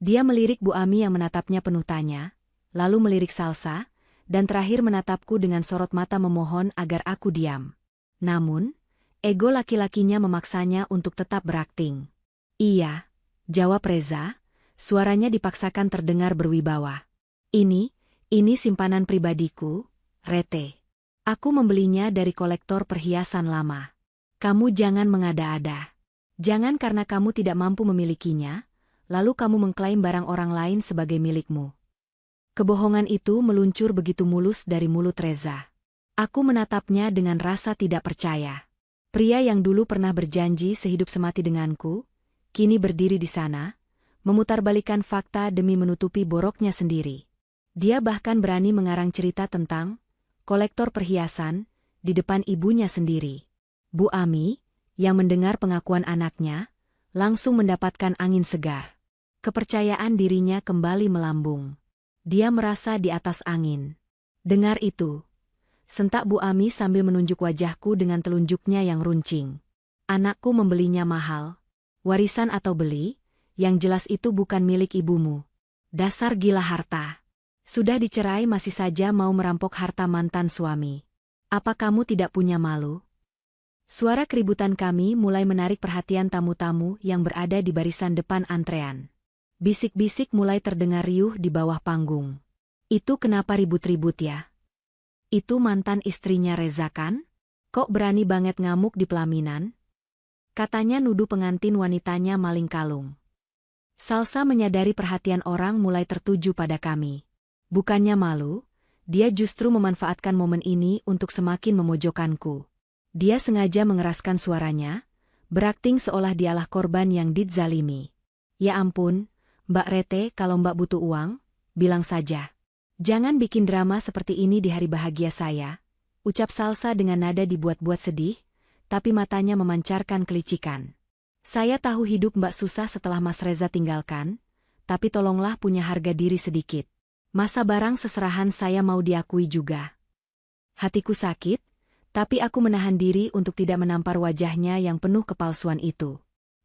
Dia melirik Bu Ami yang menatapnya penuh tanya, lalu melirik Salsa, dan terakhir menatapku dengan sorot mata memohon agar aku diam. Namun, ego laki-lakinya memaksanya untuk tetap berakting. Iya, jawab Reza, suaranya dipaksakan terdengar berwibawa. Ini simpanan pribadiku, Rete. Aku membelinya dari kolektor perhiasan lama. Kamu jangan mengada-ada. Jangan karena kamu tidak mampu memilikinya, lalu kamu mengklaim barang orang lain sebagai milikmu. Kebohongan itu meluncur begitu mulus dari mulut Reza. Aku menatapnya dengan rasa tidak percaya. Pria yang dulu pernah berjanji sehidup semati denganku, kini berdiri di sana, memutarbalikkan fakta demi menutupi boroknya sendiri. Dia bahkan berani mengarang cerita tentang kolektor perhiasan di depan ibunya sendiri. Bu Ami, yang mendengar pengakuan anaknya, langsung mendapatkan angin segar. Kepercayaan dirinya kembali melambung. Dia merasa di atas angin. Dengar itu, sentak Bu Ami sambil menunjuk wajahku dengan telunjuknya yang runcing. Anakku membelinya mahal. Warisan atau beli? Yang jelas itu bukan milik ibumu. Dasar gila harta. Sudah dicerai masih saja mau merampok harta mantan suami. Apa kamu tidak punya malu? Suara keributan kami mulai menarik perhatian tamu-tamu yang berada di barisan depan antrean. Bisik-bisik mulai terdengar riuh di bawah panggung. Itu kenapa ribut-ribut ya? Itu mantan istrinya Reza kan? Kok berani banget ngamuk di pelaminan? Katanya nuduh pengantin wanitanya maling kalung. Salsa menyadari perhatian orang mulai tertuju pada kami. Bukannya malu, dia justru memanfaatkan momen ini untuk semakin memojokkanku. Dia sengaja mengeraskan suaranya, berakting seolah dialah korban yang dizalimi. Ya ampun, Mbak Rete, kalau Mbak butuh uang, bilang saja. Jangan bikin drama seperti ini di hari bahagia saya, ucap Salsa dengan nada dibuat-buat sedih, tapi matanya memancarkan kelicikan. Saya tahu hidup Mbak susah setelah Mas Reza tinggalkan, tapi tolonglah punya harga diri sedikit. Masa barang seserahan saya mau diakui juga. Hatiku sakit, tapi aku menahan diri untuk tidak menampar wajahnya yang penuh kepalsuan itu.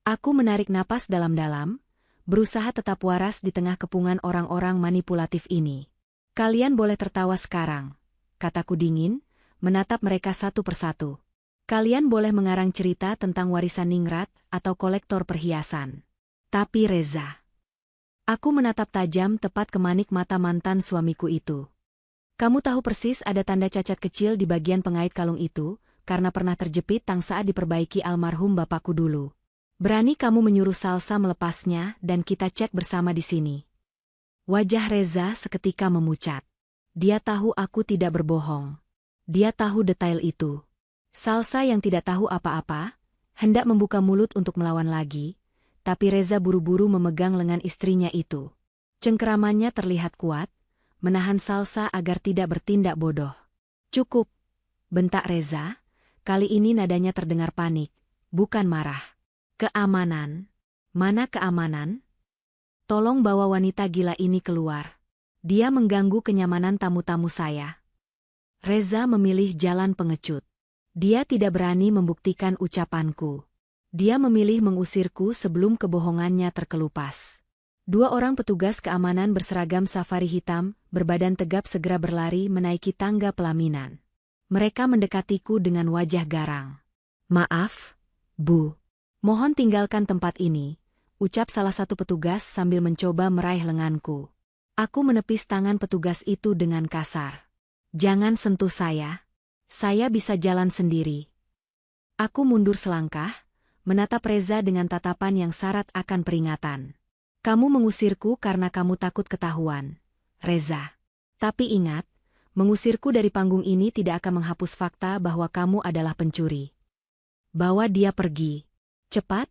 Aku menarik napas dalam-dalam, berusaha tetap waras di tengah kepungan orang-orang manipulatif ini. Kalian boleh tertawa sekarang, kataku dingin, menatap mereka satu persatu. Kalian boleh mengarang cerita tentang warisan Ningrat atau kolektor perhiasan. Tapi Reza. Aku menatap tajam tepat ke manik mata mantan suamiku itu. Kamu tahu persis ada tanda cacat kecil di bagian pengait kalung itu, karena pernah terjepit tang saat diperbaiki almarhum bapakku dulu. Berani kamu menyuruh Salsa melepasnya dan kita cek bersama di sini. Wajah Reza seketika memucat. Dia tahu aku tidak berbohong. Dia tahu detail itu. Salsa yang tidak tahu apa-apa, hendak membuka mulut untuk melawan lagi, tapi Reza buru-buru memegang lengan istrinya itu. Cengkeramannya terlihat kuat, menahan Salsa agar tidak bertindak bodoh. Cukup, bentak Reza, kali ini nadanya terdengar panik, bukan marah. Keamanan. Mana keamanan? Tolong bawa wanita gila ini keluar. Dia mengganggu kenyamanan tamu-tamu saya. Reza memilih jalan pengecut. Dia tidak berani membuktikan ucapanku. Dia memilih mengusirku sebelum kebohongannya terkelupas. Dua orang petugas keamanan berseragam safari hitam, berbadan tegap segera berlari menaiki tangga pelaminan. Mereka mendekatiku dengan wajah garang. Maaf, Bu. Mohon tinggalkan tempat ini, ucap salah satu petugas sambil mencoba meraih lenganku. Aku menepis tangan petugas itu dengan kasar. Jangan sentuh saya. Saya bisa jalan sendiri. Aku mundur selangkah, menatap Reza dengan tatapan yang syarat akan peringatan. Kamu mengusirku karena kamu takut ketahuan, Reza. Tapi ingat, mengusirku dari panggung ini tidak akan menghapus fakta bahwa kamu adalah pencuri. Bawa dia pergi. Cepat,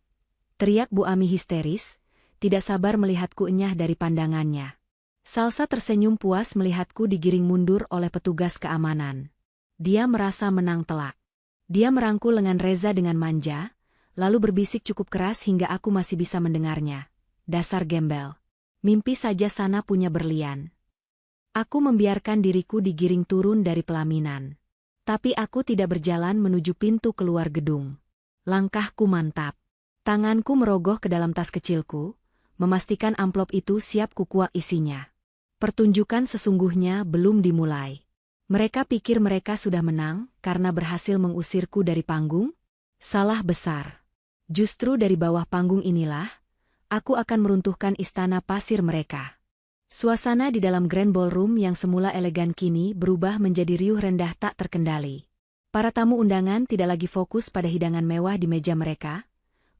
teriak Bu Ami histeris, tidak sabar melihatku enyah dari pandangannya. Salsa tersenyum puas melihatku digiring mundur oleh petugas keamanan. Dia merasa menang telak. Dia merangkul lengan Reza dengan manja, lalu berbisik cukup keras hingga aku masih bisa mendengarnya. Dasar gembel. Mimpi saja sana punya berlian. Aku membiarkan diriku digiring turun dari pelaminan. Tapi aku tidak berjalan menuju pintu keluar gedung. Langkahku mantap. Tanganku merogoh ke dalam tas kecilku, memastikan amplop itu siap kukuak isinya. Pertunjukan sesungguhnya belum dimulai. Mereka pikir mereka sudah menang karena berhasil mengusirku dari panggung? Salah besar. Justru dari bawah panggung inilah, aku akan meruntuhkan istana pasir mereka. Suasana di dalam Grand Ballroom yang semula elegan kini berubah menjadi riuh rendah tak terkendali. Para tamu undangan tidak lagi fokus pada hidangan mewah di meja mereka,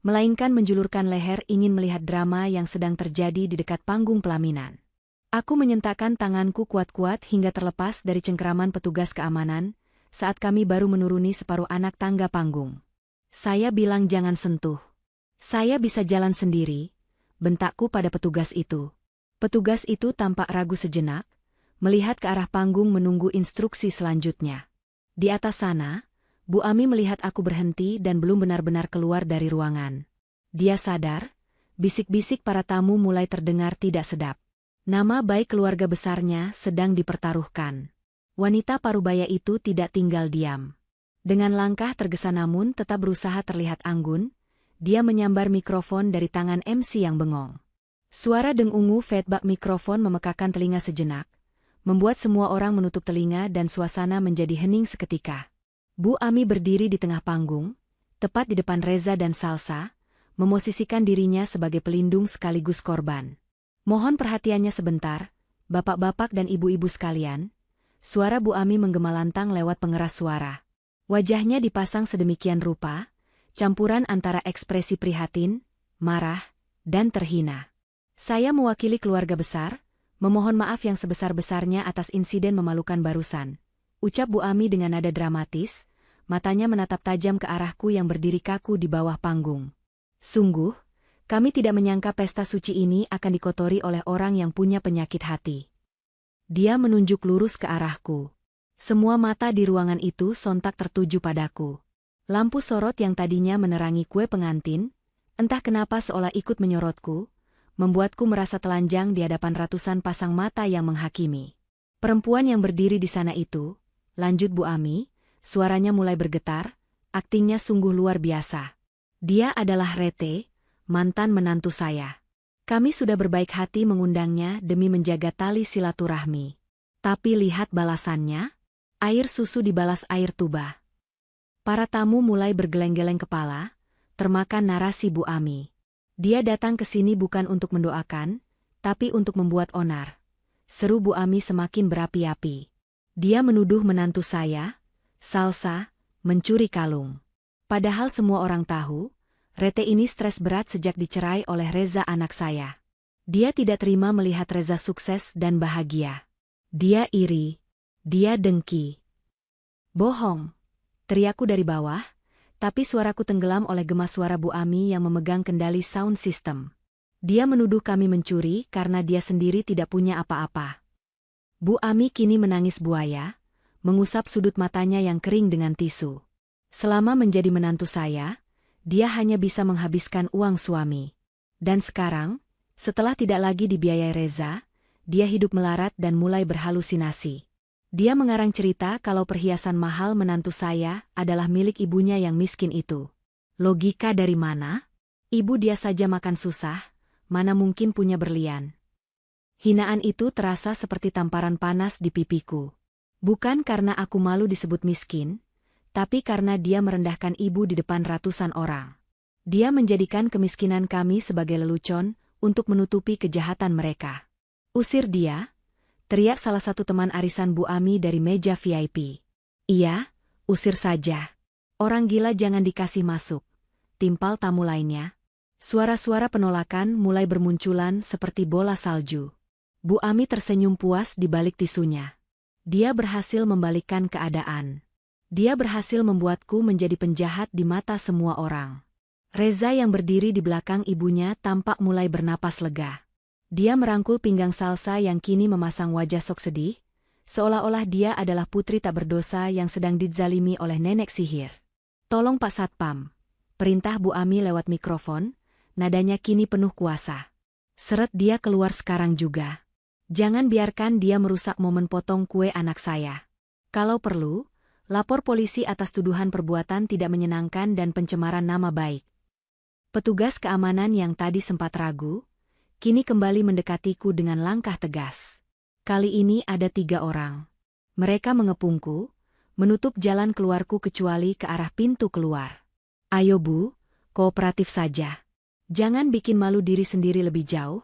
melainkan menjulurkan leher ingin melihat drama yang sedang terjadi di dekat panggung pelaminan. Aku menyentakkan tanganku kuat-kuat hingga terlepas dari cengkeraman petugas keamanan, saat kami baru menuruni separuh anak tangga panggung. Saya bilang jangan sentuh. Saya bisa jalan sendiri, bentakku pada petugas itu. Petugas itu tampak ragu sejenak, melihat ke arah panggung menunggu instruksi selanjutnya. Di atas sana, Bu Ami melihat aku berhenti dan belum benar-benar keluar dari ruangan. Dia sadar, bisik-bisik para tamu mulai terdengar tidak sedap. Nama baik keluarga besarnya sedang dipertaruhkan. Wanita parubaya itu tidak tinggal diam. Dengan langkah tergesa namun tetap berusaha terlihat anggun, dia menyambar mikrofon dari tangan MC yang bengong. Suara dengungu feedback mikrofon memekakan telinga sejenak, membuat semua orang menutup telinga dan suasana menjadi hening seketika. Bu Ami berdiri di tengah panggung, tepat di depan Reza dan Salsa, memosisikan dirinya sebagai pelindung sekaligus korban. Mohon perhatiannya sebentar, bapak-bapak dan ibu-ibu sekalian. Suara Bu Ami menggema lantang lewat pengeras suara. Wajahnya dipasang sedemikian rupa, campuran antara ekspresi prihatin, marah, dan terhina. Saya mewakili keluarga besar, memohon maaf yang sebesar-besarnya atas insiden memalukan barusan, ucap Bu Ami dengan nada dramatis, matanya menatap tajam ke arahku yang berdiri kaku di bawah panggung. Sungguh, kami tidak menyangka pesta suci ini akan dikotori oleh orang yang punya penyakit hati. Dia menunjuk lurus ke arahku. Semua mata di ruangan itu sontak tertuju padaku. Lampu sorot yang tadinya menerangi kue pengantin, entah kenapa seolah ikut menyorotku, membuatku merasa telanjang di hadapan ratusan pasang mata yang menghakimi. Perempuan yang berdiri di sana itu, lanjut Bu Ami, suaranya mulai bergetar, aktingnya sungguh luar biasa. Dia adalah Rete, mantan menantu saya. Kami sudah berbaik hati mengundangnya demi menjaga tali silaturahmi. Tapi lihat balasannya, air susu dibalas air tuba. Para tamu mulai bergeleng-geleng kepala, termakan narasi Bu Ami. Dia datang ke sini bukan untuk mendoakan, tapi untuk membuat onar. Seru Bu Ami semakin berapi-api. Dia menuduh menantu saya, Salsa, mencuri kalung. Padahal semua orang tahu, Rete ini stres berat sejak dicerai oleh Reza anak saya. Dia tidak terima melihat Reza sukses dan bahagia. Dia iri. Dia dengki. Bohong, teriakku dari bawah, tapi suaraku tenggelam oleh gema suara Bu Ami yang memegang kendali sound system. Dia menuduh kami mencuri karena dia sendiri tidak punya apa-apa. Bu Ami kini menangis buaya, mengusap sudut matanya yang kering dengan tisu. Selama menjadi menantu saya, dia hanya bisa menghabiskan uang suami. Dan sekarang, setelah tidak lagi dibiayai Reza, dia hidup melarat dan mulai berhalusinasi. Dia mengarang cerita kalau perhiasan mahal menantu saya adalah milik ibunya yang miskin itu. Logika dari mana? Ibu dia saja makan susah, mana mungkin punya berlian. Hinaan itu terasa seperti tamparan panas di pipiku. Bukan karena aku malu disebut miskin, tapi karena dia merendahkan ibu di depan ratusan orang. Dia menjadikan kemiskinan kami sebagai lelucon untuk menutupi kejahatan mereka. Usir dia, teriak salah satu teman arisan Bu Ami dari meja VIP. Iya, usir saja. Orang gila jangan dikasih masuk. Timpal tamu lainnya. Suara-suara penolakan mulai bermunculan seperti bola salju. Bu Ami tersenyum puas di balik tisunya. Dia berhasil membalikkan keadaan. Dia berhasil membuatku menjadi penjahat di mata semua orang. Reza yang berdiri di belakang ibunya tampak mulai bernapas lega. Dia merangkul pinggang Salsa yang kini memasang wajah sok sedih, seolah-olah dia adalah putri tak berdosa yang sedang dizalimi oleh nenek sihir. Tolong Pak Satpam, perintah Bu Ami lewat mikrofon, nadanya kini penuh kuasa. Seret dia keluar sekarang juga. Jangan biarkan dia merusak momen potong kue anak saya. Kalau perlu, lapor polisi atas tuduhan perbuatan tidak menyenangkan dan pencemaran nama baik. Petugas keamanan yang tadi sempat ragu, kini kembali mendekatiku dengan langkah tegas. Kali ini ada 3 orang. Mereka mengepungku, menutup jalan keluarku kecuali ke arah pintu keluar. Ayo Bu, kooperatif saja. Jangan bikin malu diri sendiri lebih jauh,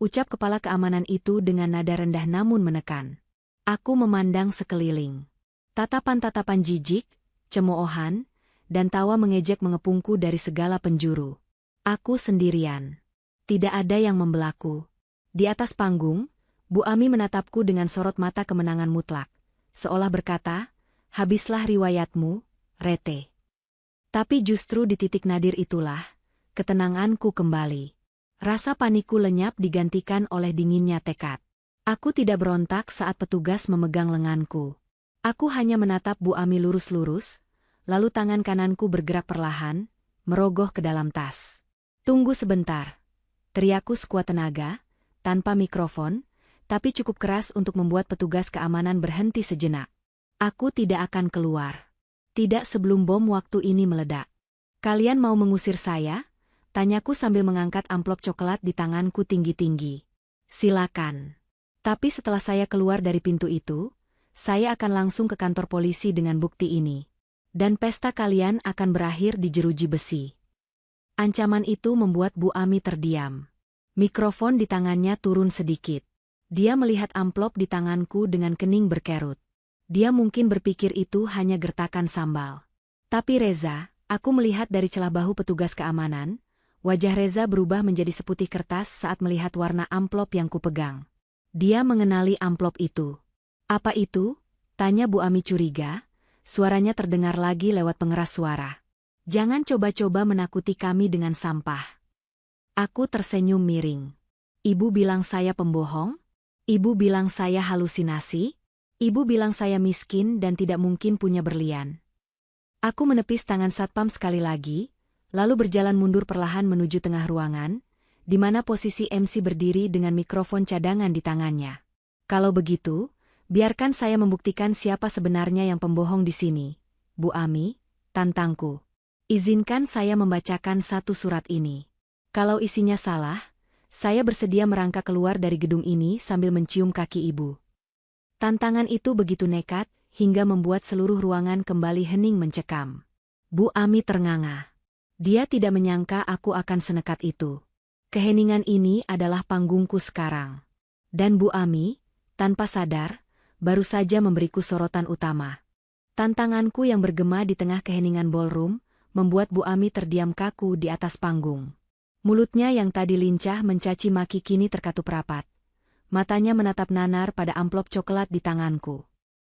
ucap kepala keamanan itu dengan nada rendah namun menekan. Aku memandang sekeliling. Tatapan-tatapan jijik, cemoohan, dan tawa mengejek mengepungku dari segala penjuru. Aku sendirian. Tidak ada yang membelaku. Di atas panggung, Bu Ami menatapku dengan sorot mata kemenangan mutlak, seolah berkata, habislah riwayatmu, Rete. Tapi justru di titik nadir itulah, ketenanganku kembali. Rasa panikku lenyap digantikan oleh dinginnya tekad. Aku tidak berontak saat petugas memegang lenganku. Aku hanya menatap Bu Ami lurus-lurus, lalu tangan kananku bergerak perlahan, merogoh ke dalam tas. Tunggu sebentar. Teriakku sekuat tenaga, tanpa mikrofon, tapi cukup keras untuk membuat petugas keamanan berhenti sejenak. Aku tidak akan keluar. Tidak sebelum bom waktu ini meledak. Kalian mau mengusir saya? Tanyaku sambil mengangkat amplop coklat di tanganku tinggi-tinggi. Silakan. Tapi setelah saya keluar dari pintu itu, saya akan langsung ke kantor polisi dengan bukti ini. Dan pesta kalian akan berakhir di jeruji besi. Ancaman itu membuat Bu Ami terdiam. Mikrofon di tangannya turun sedikit. Dia melihat amplop di tanganku dengan kening berkerut. Dia mungkin berpikir itu hanya gertakan sambal. Tapi Reza, aku melihat dari celah bahu petugas keamanan, wajah Reza berubah menjadi seputih kertas saat melihat warna amplop yang kupegang. Dia mengenali amplop itu. Apa itu? Tanya Bu Ami curiga, suaranya terdengar lagi lewat pengeras suara. Jangan coba-coba menakuti kami dengan sampah. Aku tersenyum miring. Ibu bilang saya pembohong? Ibu bilang saya halusinasi? Ibu bilang saya miskin dan tidak mungkin punya berlian. Aku menepis tangan Satpam sekali lagi, lalu berjalan mundur perlahan menuju tengah ruangan, di mana posisi MC berdiri dengan mikrofon cadangan di tangannya. Kalau begitu, biarkan saya membuktikan siapa sebenarnya yang pembohong di sini. Bu Ami, tantangku. Izinkan saya membacakan satu surat ini. Kalau isinya salah, saya bersedia merangkak keluar dari gedung ini sambil mencium kaki ibu. Tantangan itu begitu nekat, hingga membuat seluruh ruangan kembali hening mencekam. Bu Ami ternganga. Dia tidak menyangka aku akan senekat itu. Keheningan ini adalah panggungku sekarang. Dan Bu Ami, tanpa sadar, baru saja memberiku sorotan utama. Tantanganku yang bergema di tengah keheningan ballroom, membuat Bu Ami terdiam kaku di atas panggung. Mulutnya yang tadi lincah mencaci maki kini terkatup rapat. Matanya menatap nanar pada amplop coklat di tanganku.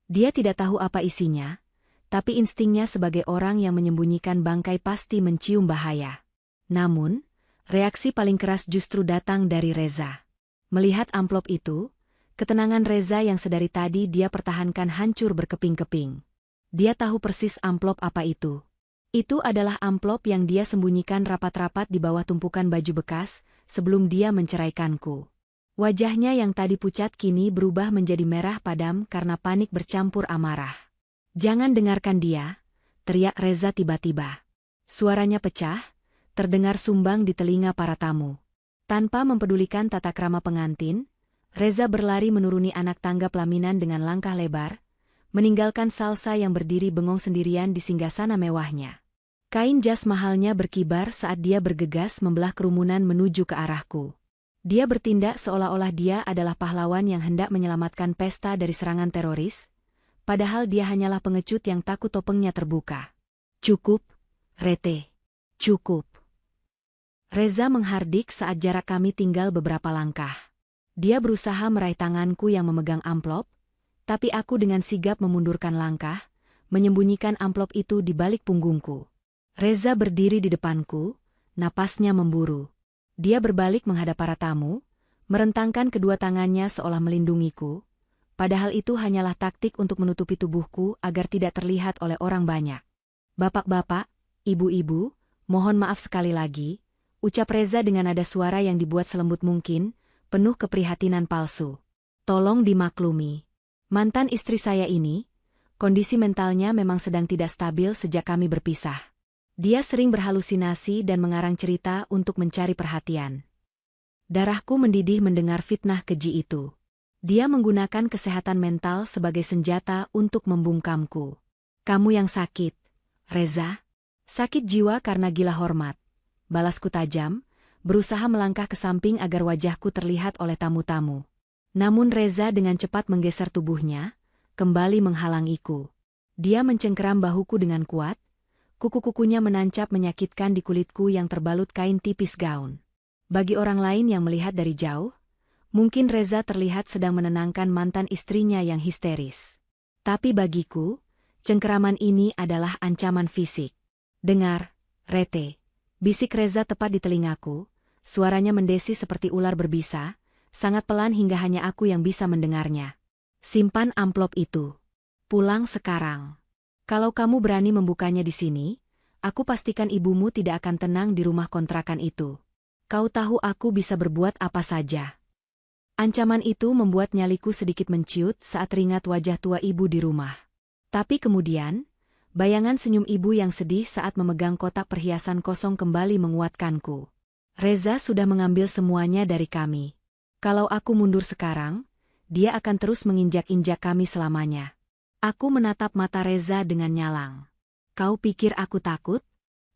Dia tidak tahu apa isinya, tapi instingnya sebagai orang yang menyembunyikan bangkai pasti mencium bahaya. Namun, reaksi paling keras justru datang dari Reza. Melihat amplop itu, ketenangan Reza yang sedari tadi dia pertahankan hancur berkeping-keping. Dia tahu persis amplop apa itu. Itu adalah amplop yang dia sembunyikan rapat-rapat di bawah tumpukan baju bekas sebelum dia menceraikanku. Wajahnya yang tadi pucat kini berubah menjadi merah padam karena panik bercampur amarah. "Jangan dengarkan dia," teriak Reza tiba-tiba. Suaranya pecah, terdengar sumbang di telinga para tamu. Tanpa mempedulikan tata krama pengantin, Reza berlari menuruni anak tangga pelaminan dengan langkah lebar, meninggalkan Salsa yang berdiri bengong sendirian di singgasana mewahnya. Kain jas mahalnya berkibar saat dia bergegas membelah kerumunan menuju ke arahku. Dia bertindak seolah-olah dia adalah pahlawan yang hendak menyelamatkan pesta dari serangan teroris, padahal dia hanyalah pengecut yang takut topengnya terbuka. "Cukup, Rete. Cukup." Reza menghardik saat jarak kami tinggal beberapa langkah. Dia berusaha meraih tanganku yang memegang amplop, tapi aku dengan sigap memundurkan langkah, menyembunyikan amplop itu di balik punggungku. Reza berdiri di depanku, napasnya memburu. Dia berbalik menghadap para tamu, merentangkan kedua tangannya seolah melindungiku, padahal itu hanyalah taktik untuk menutupi tubuhku agar tidak terlihat oleh orang banyak. "Bapak-bapak, ibu-ibu, mohon maaf sekali lagi," ucap Reza dengan nada suara yang dibuat selembut mungkin, penuh keprihatinan palsu. "Tolong dimaklumi. Mantan istri saya ini, kondisi mentalnya memang sedang tidak stabil sejak kami berpisah. Dia sering berhalusinasi dan mengarang cerita untuk mencari perhatian." Darahku mendidih mendengar fitnah keji itu. Dia menggunakan kesehatan mental sebagai senjata untuk membungkamku. "Kamu yang sakit, Reza. Sakit jiwa karena gila hormat," balasku tajam, berusaha melangkah ke samping agar wajahku terlihat oleh tamu-tamu. Namun Reza dengan cepat menggeser tubuhnya, kembali menghalangiku. Dia mencengkeram bahuku dengan kuat, kuku-kukunya menancap menyakitkan di kulitku yang terbalut kain tipis gaun. Bagi orang lain yang melihat dari jauh, mungkin Reza terlihat sedang menenangkan mantan istrinya yang histeris. Tapi bagiku, cengkeraman ini adalah ancaman fisik. "Dengar, Rete," bisik Reza tepat di telingaku, suaranya mendesi seperti ular berbisa, sangat pelan hingga hanya aku yang bisa mendengarnya. "Simpan amplop itu. Pulang sekarang. Kalau kamu berani membukanya di sini, aku pastikan ibumu tidak akan tenang di rumah kontrakan itu. Kau tahu aku bisa berbuat apa saja." Ancaman itu membuat nyaliku sedikit menciut saat teringat wajah tua ibu di rumah. Tapi kemudian, bayangan senyum ibu yang sedih saat memegang kotak perhiasan kosong kembali menguatkanku. Reza sudah mengambil semuanya dari kami. Kalau aku mundur sekarang, dia akan terus menginjak-injak kami selamanya. Aku menatap mata Reza dengan nyalang. "Kau pikir aku takut?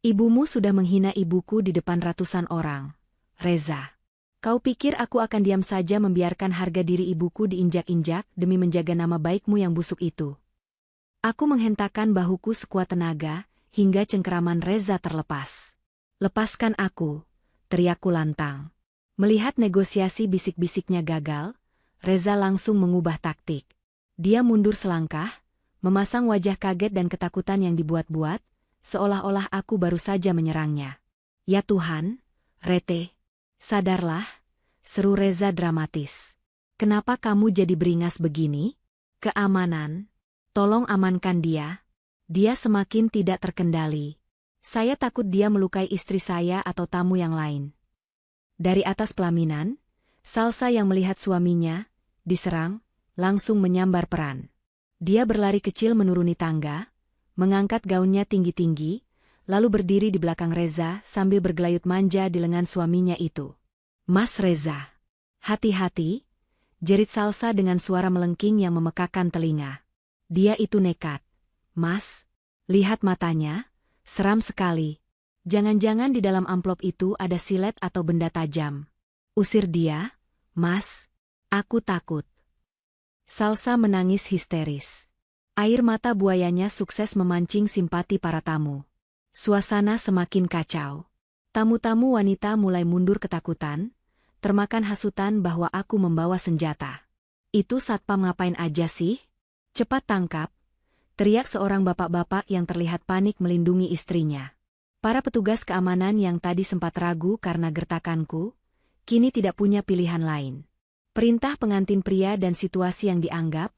Ibumu sudah menghina ibuku di depan ratusan orang, Reza. Kau pikir aku akan diam saja membiarkan harga diri ibuku diinjak-injak demi menjaga nama baikmu yang busuk itu?" Aku menghentakkan bahuku sekuat tenaga, hingga cengkeraman Reza terlepas. "Lepaskan aku," teriakku lantang. Melihat negosiasi bisik-bisiknya gagal, Reza langsung mengubah taktik. Dia mundur selangkah, memasang wajah kaget dan ketakutan yang dibuat-buat, seolah-olah aku baru saja menyerangnya. "Ya Tuhan, Rete, sadarlah," seru Reza dramatis. "Kenapa kamu jadi beringas begini? Keamanan. Tolong amankan dia. Dia semakin tidak terkendali. Saya takut dia melukai istri saya atau tamu yang lain." Dari atas pelaminan, Salsa yang melihat suaminya diserang, langsung menyambar peran. Dia berlari kecil menuruni tangga, mengangkat gaunnya tinggi-tinggi, lalu berdiri di belakang Reza sambil bergelayut manja di lengan suaminya itu. "Mas Reza, hati-hati," jerit Salsa dengan suara melengking yang memekakan telinga. "Dia itu nekat. Mas, lihat matanya, seram sekali. Jangan-jangan di dalam amplop itu ada silet atau benda tajam. Usir dia, Mas. Aku takut." Salsa menangis histeris. Air mata buayanya sukses memancing simpati para tamu. Suasana semakin kacau. Tamu-tamu wanita mulai mundur ketakutan, termakan hasutan bahwa aku membawa senjata. Itu satpam ngapain aja sih? Cepat tangkap, teriak seorang bapak-bapak yang terlihat panik melindungi istrinya. Para petugas keamanan yang tadi sempat ragu karena gertakanku, kini tidak punya pilihan lain. Perintah pengantin pria dan situasi yang dianggap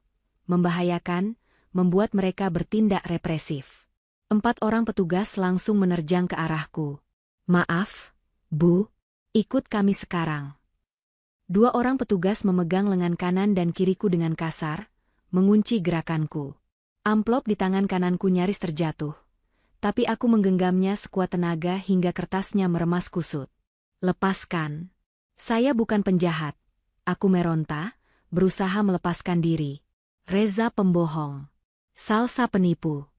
membahayakan, membuat mereka bertindak represif. 4 orang petugas langsung menerjang ke arahku. "Maaf, Bu, ikut kami sekarang." 2 orang petugas memegang lengan kanan dan kiriku dengan kasar, mengunci gerakanku. Amplop di tangan kananku nyaris terjatuh, tapi aku menggenggamnya sekuat tenaga hingga kertasnya meremas kusut. "Lepaskan. Saya bukan penjahat." Aku meronta, berusaha melepaskan diri. "Reza pembohong. Salsa penipu.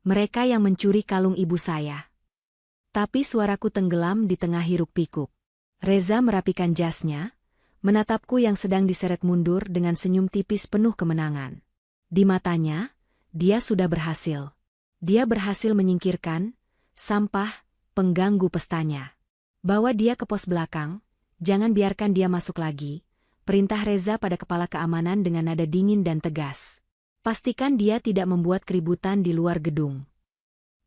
Mereka yang mencuri kalung ibu saya." Tapi suaraku tenggelam di tengah hiruk-pikuk. Reza merapikan jasnya, menatapku yang sedang diseret mundur dengan senyum tipis penuh kemenangan. Di matanya, dia sudah berhasil. Dia berhasil menyingkirkan sampah pengganggu pestanya. "Bawa dia ke pos belakang, jangan biarkan dia masuk lagi," perintah Reza pada kepala keamanan dengan nada dingin dan tegas. "Pastikan dia tidak membuat keributan di luar gedung."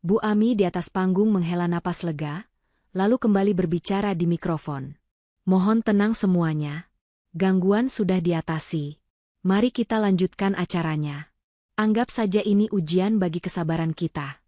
Bu Ami di atas panggung menghela napas lega, lalu kembali berbicara di mikrofon. "Mohon tenang semuanya. Gangguan sudah diatasi. Mari kita lanjutkan acaranya. Anggap saja ini ujian bagi kesabaran kita."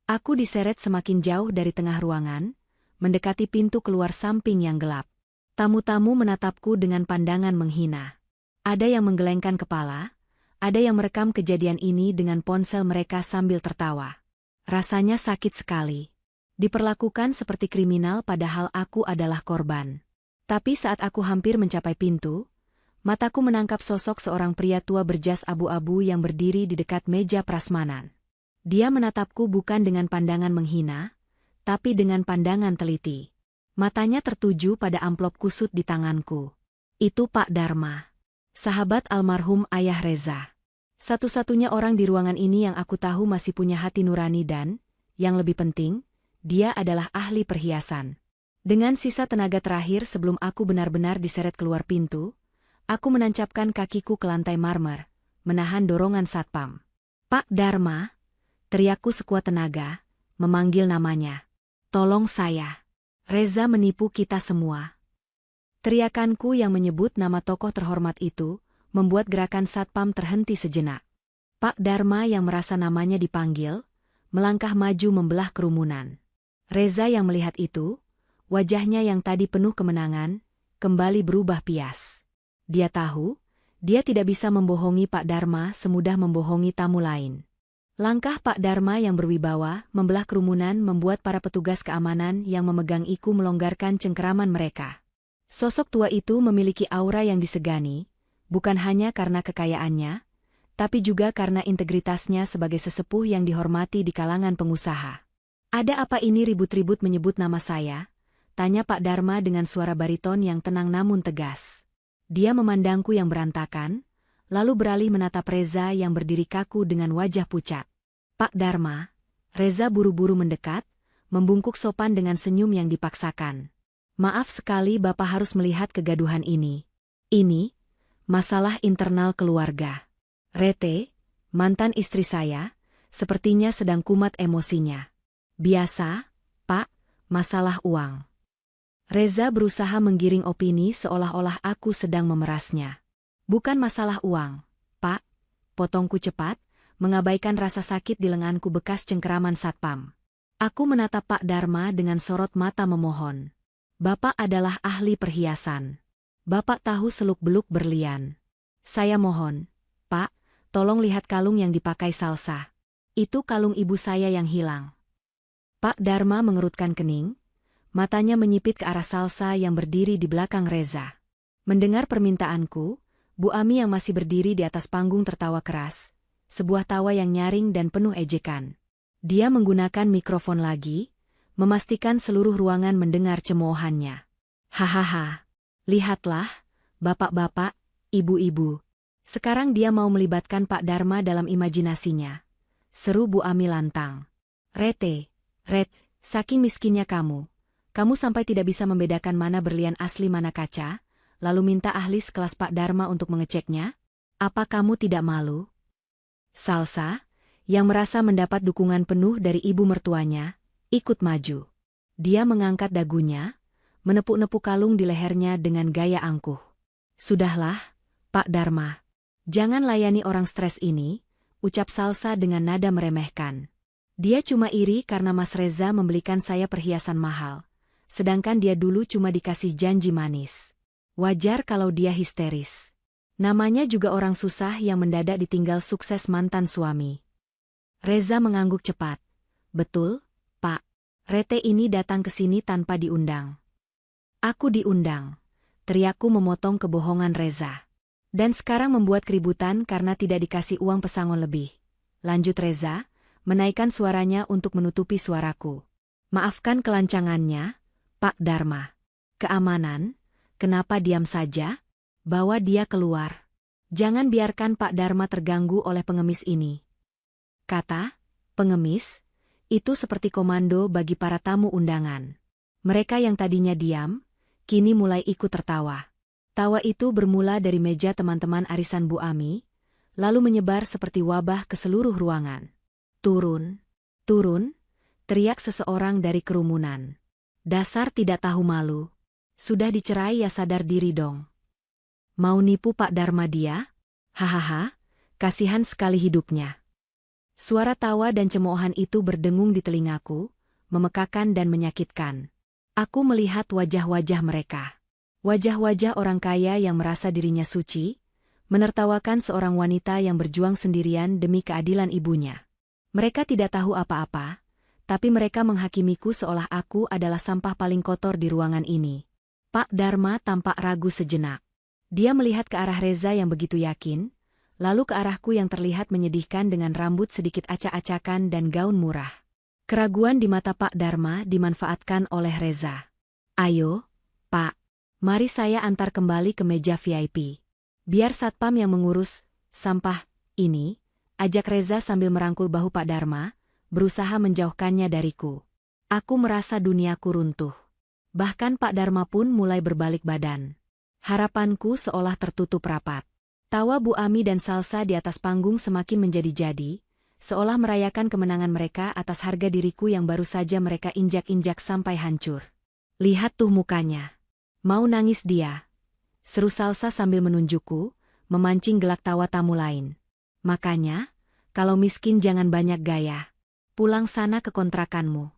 Aku diseret semakin jauh dari tengah ruangan, mendekati pintu keluar samping yang gelap. Tamu-tamu menatapku dengan pandangan menghina. Ada yang menggelengkan kepala, ada yang merekam kejadian ini dengan ponsel mereka sambil tertawa. Rasanya sakit sekali. Diperlakukan seperti kriminal padahal aku adalah korban. Tapi saat aku hampir mencapai pintu, mataku menangkap sosok seorang pria tua berjas abu-abu yang berdiri di dekat meja prasmanan. Dia menatapku bukan dengan pandangan menghina, tapi dengan pandangan teliti. Matanya tertuju pada amplop kusut di tanganku. Itu Pak Dharma, sahabat almarhum ayah Reza. Satu-satunya orang di ruangan ini yang aku tahu masih punya hati nurani dan, yang lebih penting, dia adalah ahli perhiasan. Dengan sisa tenaga terakhir sebelum aku benar-benar diseret keluar pintu, aku menancapkan kakiku ke lantai marmer, menahan dorongan satpam. "Pak Dharma," teriakku sekuat tenaga, memanggil namanya. "Tolong saya. Reza menipu kita semua." Teriakanku yang menyebut nama tokoh terhormat itu, membuat gerakan satpam terhenti sejenak. Pak Dharma yang merasa namanya dipanggil, melangkah maju membelah kerumunan. Reza yang melihat itu, wajahnya yang tadi penuh kemenangan, kembali berubah pias. Dia tahu, dia tidak bisa membohongi Pak Dharma semudah membohongi tamu lain. Langkah Pak Dharma yang berwibawa membelah kerumunan membuat para petugas keamanan yang memegang iku melonggarkan cengkeraman mereka. Sosok tua itu memiliki aura yang disegani, bukan hanya karena kekayaannya, tapi juga karena integritasnya sebagai sesepuh yang dihormati di kalangan pengusaha. "Ada apa ini ribut-ribut menyebut nama saya?" tanya Pak Dharma dengan suara bariton yang tenang namun tegas. Dia memandangku yang berantakan, lalu beralih menatap Reza yang berdiri kaku dengan wajah pucat. "Pak Dharma." Reza buru-buru mendekat, membungkuk sopan dengan senyum yang dipaksakan. "Maaf sekali Bapak harus melihat kegaduhan ini. Ini masalah internal keluarga. Rete, mantan istri saya, sepertinya sedang kumat emosinya." "Biasa, Pak, masalah uang." Reza berusaha menggiring opini seolah-olah aku sedang memerasnya. "Bukan masalah uang, Pak," potongku cepat, mengabaikan rasa sakit di lenganku bekas cengkeraman satpam. Aku menatap Pak Dharma dengan sorot mata memohon. "Bapak adalah ahli perhiasan. Bapak tahu seluk-beluk berlian. Saya mohon, Pak, tolong lihat kalung yang dipakai Salsa. Itu kalung ibu saya yang hilang." Pak Dharma mengerutkan kening, matanya menyipit ke arah Salsa yang berdiri di belakang Reza. Mendengar permintaanku, Bu Ami yang masih berdiri di atas panggung tertawa keras, sebuah tawa yang nyaring dan penuh ejekan. Dia menggunakan mikrofon lagi, memastikan seluruh ruangan mendengar cemoohannya. "Hahaha. Lihatlah, bapak-bapak, ibu-ibu. Sekarang dia mau melibatkan Pak Dharma dalam imajinasinya," seru Bu Ami lantang. Red, saking miskinnya kamu sampai tidak bisa membedakan mana berlian asli mana kaca, lalu minta ahli sekelas Pak Dharma untuk mengeceknya? Apa kamu tidak malu? Salsa, yang merasa mendapat dukungan penuh dari ibu mertuanya, ikut maju. Dia mengangkat dagunya, menepuk-nepuk kalung di lehernya dengan gaya angkuh. Sudahlah, Pak Dharma. Jangan layani orang stres ini, ucap Salsa dengan nada meremehkan. Dia cuma iri karena Mas Reza membelikan saya perhiasan mahal, sedangkan dia dulu cuma dikasih janji manis. Wajar kalau dia histeris. Namanya juga orang susah yang mendadak ditinggal sukses mantan suami. Reza mengangguk cepat. Betul, Pak. Rete ini datang ke sini tanpa diundang. Aku diundang. Teriakku memotong kebohongan Reza. Dan sekarang membuat keributan karena tidak dikasih uang pesangon lebih. Lanjut Reza, menaikkan suaranya untuk menutupi suaraku. Maafkan kelancangannya, Pak Dharma. Keamanan, kenapa diam saja? Bawa dia keluar. Jangan biarkan Pak Dharma terganggu oleh pengemis ini. Kata, pengemis, itu seperti komando bagi para tamu undangan. Mereka yang tadinya diam, kini mulai ikut tertawa. Tawa itu bermula dari meja teman-teman arisan Bu Ami, lalu menyebar seperti wabah ke seluruh ruangan. Turun, turun, teriak seseorang dari kerumunan. Dasar tidak tahu malu. Sudah dicerai ya sadar diri dong. Mau nipu Pak Dharma dia? Hahaha, kasihan sekali hidupnya. Suara tawa dan cemoohan itu berdengung di telingaku, memekakan dan menyakitkan. Aku melihat wajah-wajah mereka. Wajah-wajah orang kaya yang merasa dirinya suci, menertawakan seorang wanita yang berjuang sendirian demi keadilan ibunya. Mereka tidak tahu apa-apa, tapi mereka menghakimiku seolah aku adalah sampah paling kotor di ruangan ini. Pak Dharma tampak ragu sejenak. Dia melihat ke arah Reza yang begitu yakin, lalu ke arahku yang terlihat menyedihkan dengan rambut sedikit acak-acakan dan gaun murah. Keraguan di mata Pak Dharma dimanfaatkan oleh Reza. Ayo, Pak. Mari saya antar kembali ke meja VIP. Biar satpam yang mengurus sampah ini, ajak Reza sambil merangkul bahu Pak Dharma, berusaha menjauhkannya dariku. Aku merasa duniaku runtuh. Bahkan Pak Dharma pun mulai berbalik badan. Harapanku seolah tertutup rapat. Tawa Bu Ami dan Salsa di atas panggung semakin menjadi-jadi, seolah merayakan kemenangan mereka atas harga diriku yang baru saja mereka injak-injak sampai hancur. Lihat tuh mukanya. Mau nangis dia. Seru Salsa sambil menunjukku, memancing gelak tawa tamu lain. Makanya, kalau miskin jangan banyak gaya. Pulang sana ke kontrakanmu.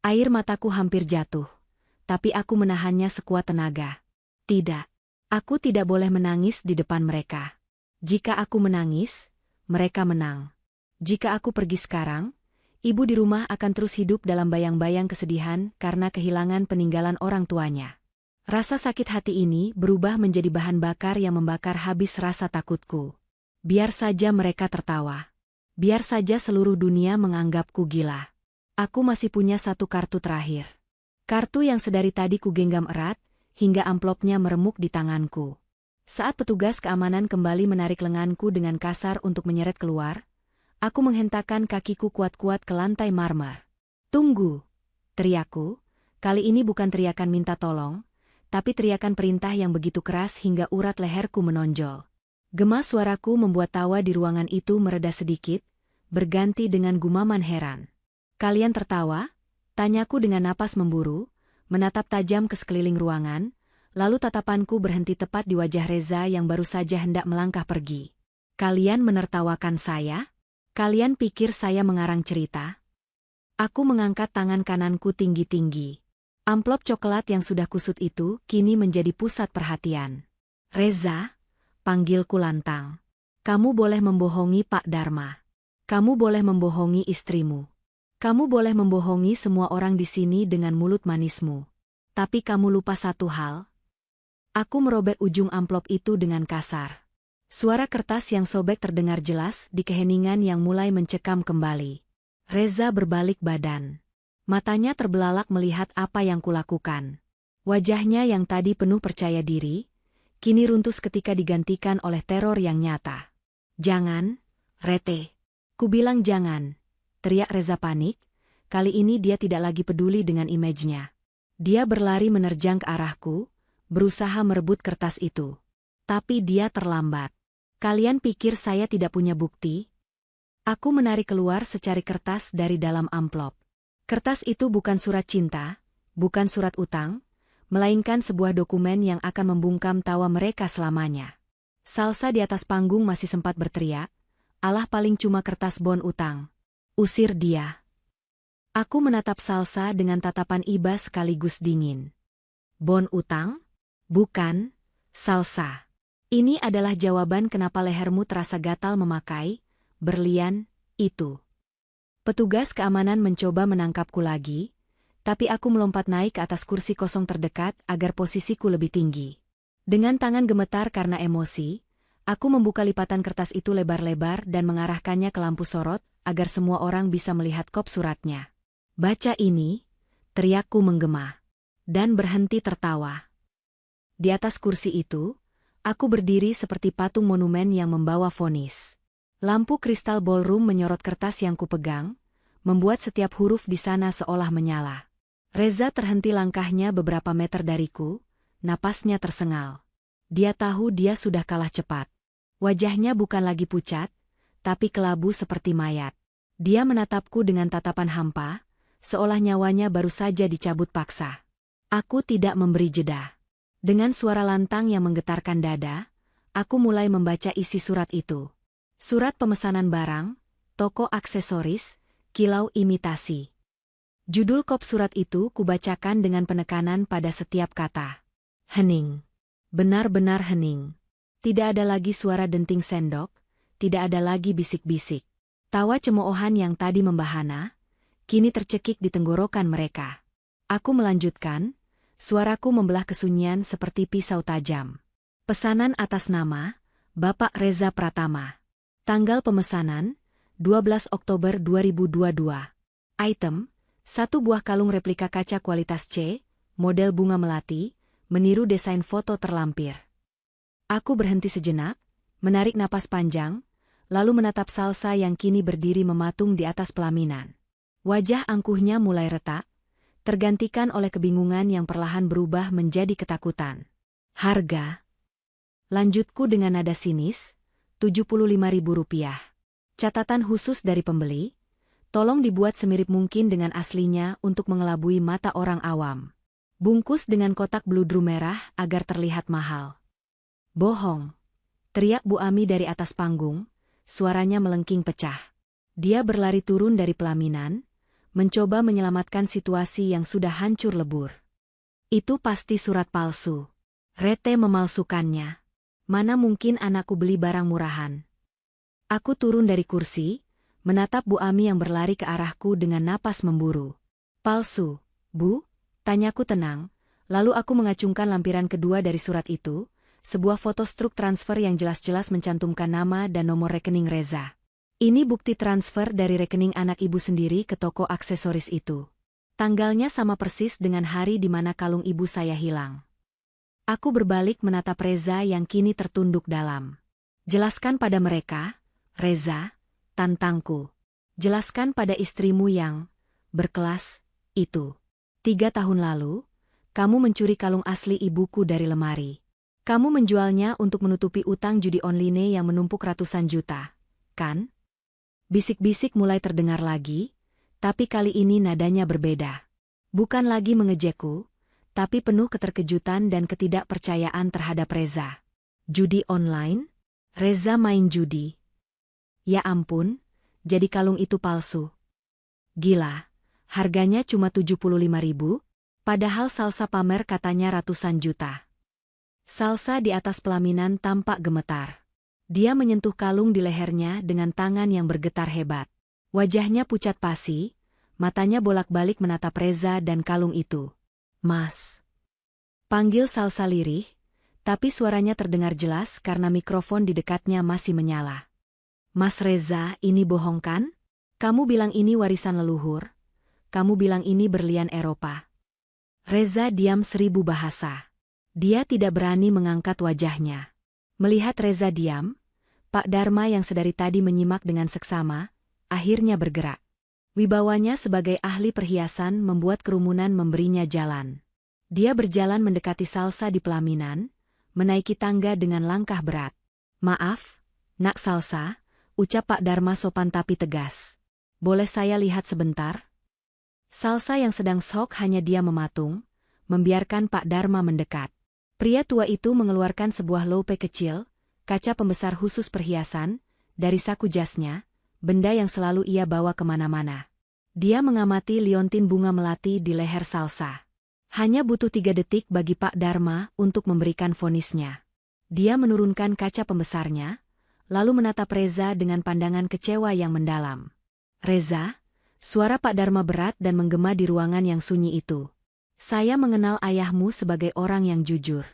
Air mataku hampir jatuh, tapi aku menahannya sekuat tenaga. Tidak. Aku tidak boleh menangis di depan mereka. Jika aku menangis, mereka menang. Jika aku pergi sekarang, ibu di rumah akan terus hidup dalam bayang-bayang kesedihan karena kehilangan peninggalan orang tuanya. Rasa sakit hati ini berubah menjadi bahan bakar yang membakar habis rasa takutku. Biar saja mereka tertawa. Biar saja seluruh dunia menganggapku gila. Aku masih punya satu kartu terakhir. Kartu yang sedari tadi kugenggam erat, hingga amplopnya meremuk di tanganku. Saat petugas keamanan kembali menarik lenganku dengan kasar untuk menyeret keluar, aku menghentakkan kakiku kuat-kuat ke lantai marmer. Tunggu! Teriakku, kali ini bukan teriakan minta tolong, tapi teriakan perintah yang begitu keras hingga urat leherku menonjol. Gema suaraku membuat tawa di ruangan itu mereda sedikit, berganti dengan gumaman heran. Kalian tertawa? Tanyaku dengan napas memburu, menatap tajam ke sekeliling ruangan, lalu tatapanku berhenti tepat di wajah Reza yang baru saja hendak melangkah pergi. Kalian menertawakan saya? Kalian pikir saya mengarang cerita? Aku mengangkat tangan kananku tinggi-tinggi. Amplop coklat yang sudah kusut itu kini menjadi pusat perhatian. Reza, panggilku lantang. Kamu boleh membohongi Pak Dharma. Kamu boleh membohongi istrimu. Kamu boleh membohongi semua orang di sini dengan mulut manismu. Tapi kamu lupa satu hal. Aku merobek ujung amplop itu dengan kasar. Suara kertas yang sobek terdengar jelas di keheningan yang mulai mencekam kembali. Reza berbalik badan. Matanya terbelalak melihat apa yang kulakukan. Wajahnya yang tadi penuh percaya diri, kini runtuh ketika digantikan oleh teror yang nyata. Jangan, Rete. Kubilang jangan, teriak Reza panik, kali ini dia tidak lagi peduli dengan image-nya. Dia berlari menerjang ke arahku, berusaha merebut kertas itu. Tapi dia terlambat. Kalian pikir saya tidak punya bukti? Aku menarik keluar secari kertas dari dalam amplop. Kertas itu bukan surat cinta, bukan surat utang, melainkan sebuah dokumen yang akan membungkam tawa mereka selamanya. Salsa di atas panggung masih sempat berteriak, "Allah, paling cuma kertas bon utang. Usir dia." Aku menatap Salsa dengan tatapan iba sekaligus dingin. Bon utang? Bukan, Salsa. Ini adalah jawaban kenapa lehermu terasa gatal memakai berlian itu. Petugas keamanan mencoba menangkapku lagi, tapi aku melompat naik ke atas kursi kosong terdekat agar posisiku lebih tinggi. Dengan tangan gemetar karena emosi, aku membuka lipatan kertas itu lebar-lebar dan mengarahkannya ke lampu sorot agar semua orang bisa melihat kop suratnya. "Baca ini," teriakku menggema. Dan berhenti tertawa. Di atas kursi itu, aku berdiri seperti patung monumen yang membawa vonis. Lampu kristal ballroom menyorot kertas yang kupegang, membuat setiap huruf di sana seolah menyala. Reza terhenti langkahnya beberapa meter dariku, napasnya tersengal. Dia tahu dia sudah kalah cepat. Wajahnya bukan lagi pucat, tapi kelabu seperti mayat. Dia menatapku dengan tatapan hampa, seolah nyawanya baru saja dicabut paksa. Aku tidak memberi jeda. Dengan suara lantang yang menggetarkan dada, aku mulai membaca isi surat itu. Surat pemesanan barang, toko aksesoris, kilau imitasi. Judul kop surat itu kubacakan dengan penekanan pada setiap kata. Hening. Benar-benar hening. Tidak ada lagi suara denting sendok, tidak ada lagi bisik-bisik. Tawa cemoohan yang tadi membahana, kini tercekik di tenggorokan mereka. Aku melanjutkan, suaraku membelah kesunyian seperti pisau tajam. Pesanan atas nama Bapak Reza Pratama. Tanggal pemesanan 12 Oktober 2022. Item: 1 buah kalung replika kaca kualitas C, model bunga melati, meniru desain foto terlampir. Aku berhenti sejenak, menarik napas panjang, lalu menatap Salsa yang kini berdiri mematung di atas pelaminan. Wajah angkuhnya mulai retak, tergantikan oleh kebingungan yang perlahan berubah menjadi ketakutan. "Harga?" Lanjutku dengan nada sinis, Rp75.000. Catatan khusus dari pembeli, tolong dibuat semirip mungkin dengan aslinya untuk mengelabui mata orang awam. Bungkus dengan kotak bludru merah agar terlihat mahal. "Bohong!" teriak Bu Ami dari atas panggung, suaranya melengking pecah. Dia berlari turun dari pelaminan, mencoba menyelamatkan situasi yang sudah hancur lebur. "Itu pasti surat palsu. Rete memalsukannya. Mana mungkin anakku beli barang murahan." Aku turun dari kursi, menatap Bu Ami yang berlari ke arahku dengan napas memburu. "Palsu, Bu?" tanyaku tenang, lalu aku mengacungkan lampiran kedua dari surat itu, sebuah foto struk transfer yang jelas-jelas mencantumkan nama dan nomor rekening Reza. Ini bukti transfer dari rekening anak ibu sendiri ke toko aksesoris itu. Tanggalnya sama persis dengan hari di mana kalung ibu saya hilang. Aku berbalik menatap Reza yang kini tertunduk dalam. "Jelaskan pada mereka, Reza," tantangku. "Jelaskan pada istrimu yang berkelas itu. 3 tahun lalu, kamu mencuri kalung asli ibuku dari lemari. Kamu menjualnya untuk menutupi utang judi online yang menumpuk ratusan juta, kan?" Bisik-bisik mulai terdengar lagi, tapi kali ini nadanya berbeda. Bukan lagi mengejekku, tapi penuh keterkejutan dan ketidakpercayaan terhadap Reza. "Judi online? Reza main judi? Ya ampun, jadi kalung itu palsu. Gila, harganya cuma 75.000, padahal Salsa pamer katanya ratusan juta." Salsa di atas pelaminan tampak gemetar. Dia menyentuh kalung di lehernya dengan tangan yang bergetar hebat. Wajahnya pucat pasi, matanya bolak-balik menatap Reza dan kalung itu. "Mas," panggil Salsa lirih, tapi suaranya terdengar jelas karena mikrofon di dekatnya masih menyala. "Mas Reza, ini bohong kan? Kamu bilang ini warisan leluhur. Kamu bilang ini berlian Eropa." Reza diam 1000 bahasa. Dia tidak berani mengangkat wajahnya. Melihat Reza diam, Pak Dharma yang sedari tadi menyimak dengan seksama, akhirnya bergerak. Wibawanya sebagai ahli perhiasan membuat kerumunan memberinya jalan. Dia berjalan mendekati Salsa di pelaminan, menaiki tangga dengan langkah berat. "Maaf, Nak Salsa," ucap Pak Dharma sopan tapi tegas. "Boleh saya lihat sebentar?" Salsa yang sedang syok hanya dia mematung, membiarkan Pak Dharma mendekat. Pria tua itu mengeluarkan sebuah lope kecil, kaca pembesar khusus perhiasan, dari saku jasnya, benda yang selalu ia bawa kemana-mana. Dia mengamati liontin bunga melati di leher Salsa. Hanya butuh 3 detik bagi Pak Dharma untuk memberikan vonisnya. Dia menurunkan kaca pembesarnya, lalu menatap Reza dengan pandangan kecewa yang mendalam. "Reza," suara Pak Dharma berat dan menggema di ruangan yang sunyi itu. "Saya mengenal ayahmu sebagai orang yang jujur.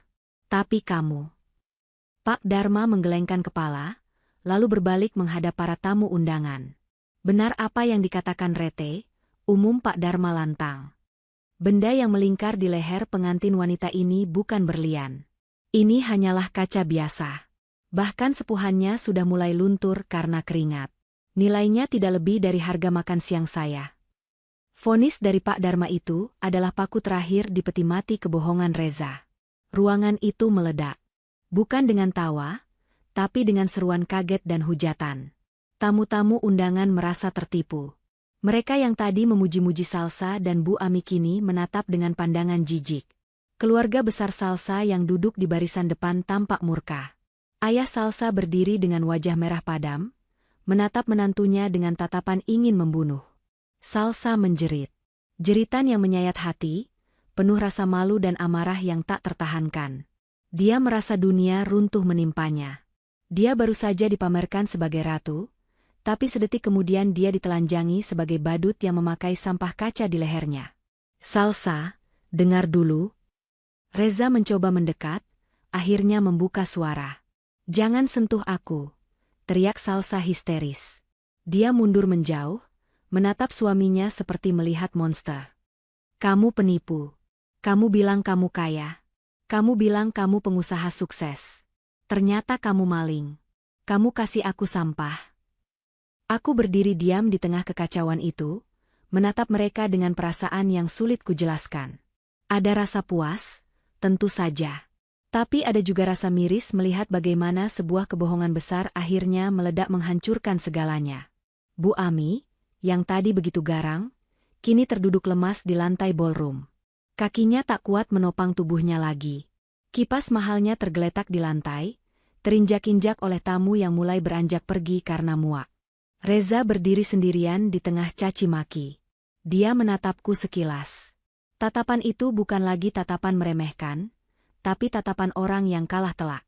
Tapi kamu..." Pak Dharma menggelengkan kepala, lalu berbalik menghadap para tamu undangan. "Benar apa yang dikatakan Rete," umum Pak Dharma lantang. "Benda yang melingkar di leher pengantin wanita ini bukan berlian. Ini hanyalah kaca biasa. Bahkan sepuhannya sudah mulai luntur karena keringat. Nilainya tidak lebih dari harga makan siang saya." Vonis dari Pak Dharma itu adalah paku terakhir di peti mati kebohongan Reza. Ruangan itu meledak. Bukan dengan tawa, tapi dengan seruan kaget dan hujatan. Tamu-tamu undangan merasa tertipu. Mereka yang tadi memuji-muji Salsa dan Bu Ami kini menatap dengan pandangan jijik. Keluarga besar Salsa yang duduk di barisan depan tampak murka. Ayah Salsa berdiri dengan wajah merah padam, menatap menantunya dengan tatapan ingin membunuh. Salsa menjerit. Jeritan yang menyayat hati, penuh rasa malu dan amarah yang tak tertahankan. Dia merasa dunia runtuh menimpanya. Dia baru saja dipamerkan sebagai ratu, tapi sedetik kemudian dia ditelanjangi sebagai badut yang memakai sampah kaca di lehernya. "Salsa, dengar dulu." Reza mencoba mendekat, akhirnya membuka suara. "Jangan sentuh aku," teriak Salsa histeris. Dia mundur menjauh, menatap suaminya seperti melihat monster. "Kamu penipu. Kamu bilang kamu kaya. Kamu bilang kamu pengusaha sukses. Ternyata kamu maling. Kamu kasih aku sampah." Aku berdiri diam di tengah kekacauan itu, menatap mereka dengan perasaan yang sulit kujelaskan. Ada rasa puas, tentu saja. Tapi ada juga rasa miris melihat bagaimana sebuah kebohongan besar akhirnya meledak menghancurkan segalanya. Bu Ami, yang tadi begitu garang, kini terduduk lemas di lantai ballroom. Kakinya tak kuat menopang tubuhnya lagi. Kipas mahalnya tergeletak di lantai, terinjak-injak oleh tamu yang mulai beranjak pergi karena muak. Reza berdiri sendirian di tengah caci maki. Dia menatapku sekilas. Tatapan itu bukan lagi tatapan meremehkan, tapi tatapan orang yang kalah telak.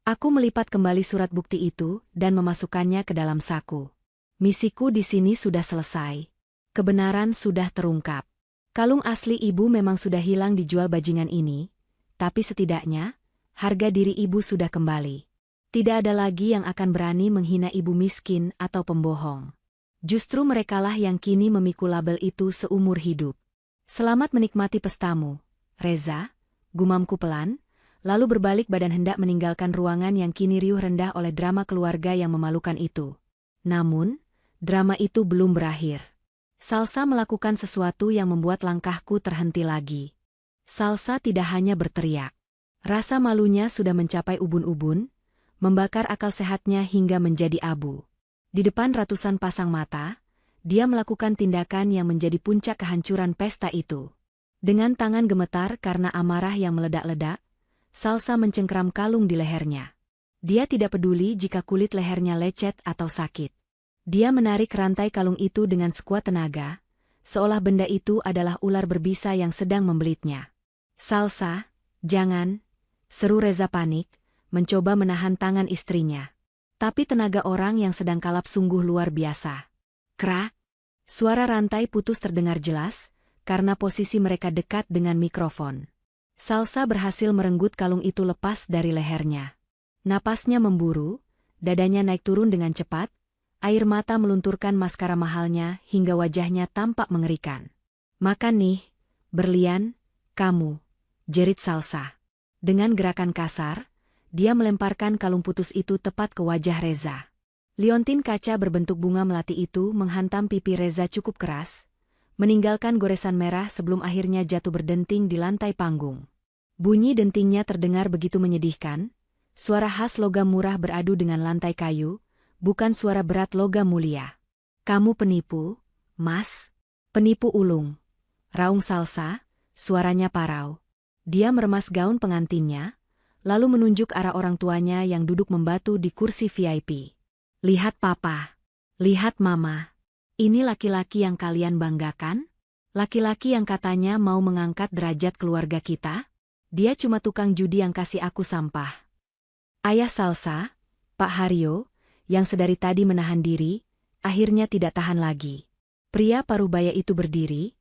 Aku melipat kembali surat bukti itu dan memasukkannya ke dalam saku. Misiku di sini sudah selesai. Kebenaran sudah terungkap. Kalung asli ibu memang sudah hilang dijual bajingan ini, tapi setidaknya, harga diri ibu sudah kembali. Tidak ada lagi yang akan berani menghina ibu miskin atau pembohong. Justru merekalah yang kini memikul label itu seumur hidup. "Selamat menikmati pestamu, Reza," gumamku pelan, lalu berbalik badan hendak meninggalkan ruangan yang kini riuh rendah oleh drama keluarga yang memalukan itu. Namun, drama itu belum berakhir. Salsa melakukan sesuatu yang membuat langkahku terhenti lagi. Salsa tidak hanya berteriak. Rasa malunya sudah mencapai ubun-ubun, membakar akal sehatnya hingga menjadi abu. Di depan ratusan pasang mata, dia melakukan tindakan yang menjadi puncak kehancuran pesta itu. Dengan tangan gemetar karena amarah yang meledak-ledak, Salsa mencengkram kalung di lehernya. Dia tidak peduli jika kulit lehernya lecet atau sakit. Dia menarik rantai kalung itu dengan sekuat tenaga, seolah benda itu adalah ular berbisa yang sedang membelitnya. "Salsa, jangan!" seru Reza panik, mencoba menahan tangan istrinya. Tapi tenaga orang yang sedang kalap sungguh luar biasa. Krak! Suara rantai putus terdengar jelas, karena posisi mereka dekat dengan mikrofon. Salsa berhasil merenggut kalung itu lepas dari lehernya. Napasnya memburu, dadanya naik turun dengan cepat, air mata melunturkan maskara mahalnya hingga wajahnya tampak mengerikan. "Makan nih, berlian, kamu," jerit Salsa. Dengan gerakan kasar, dia melemparkan kalung putus itu tepat ke wajah Reza. Liontin kaca berbentuk bunga melati itu menghantam pipi Reza cukup keras, meninggalkan goresan merah sebelum akhirnya jatuh berdenting di lantai panggung. Bunyi dentingnya terdengar begitu menyedihkan, suara khas logam murah beradu dengan lantai kayu, bukan suara berat logam mulia. "Kamu penipu, Mas? Penipu ulung," raung Salsa, suaranya parau. Dia meremas gaun pengantinnya, lalu menunjuk arah orang tuanya yang duduk membatu di kursi VIP. "Lihat papa. Lihat mama. Ini laki-laki yang kalian banggakan? Laki-laki yang katanya mau mengangkat derajat keluarga kita? Dia cuma tukang judi yang kasih aku sampah." Ayah Salsa, Pak Haryo, yang sedari tadi menahan diri, akhirnya tidak tahan lagi. Pria parubaya itu berdiri,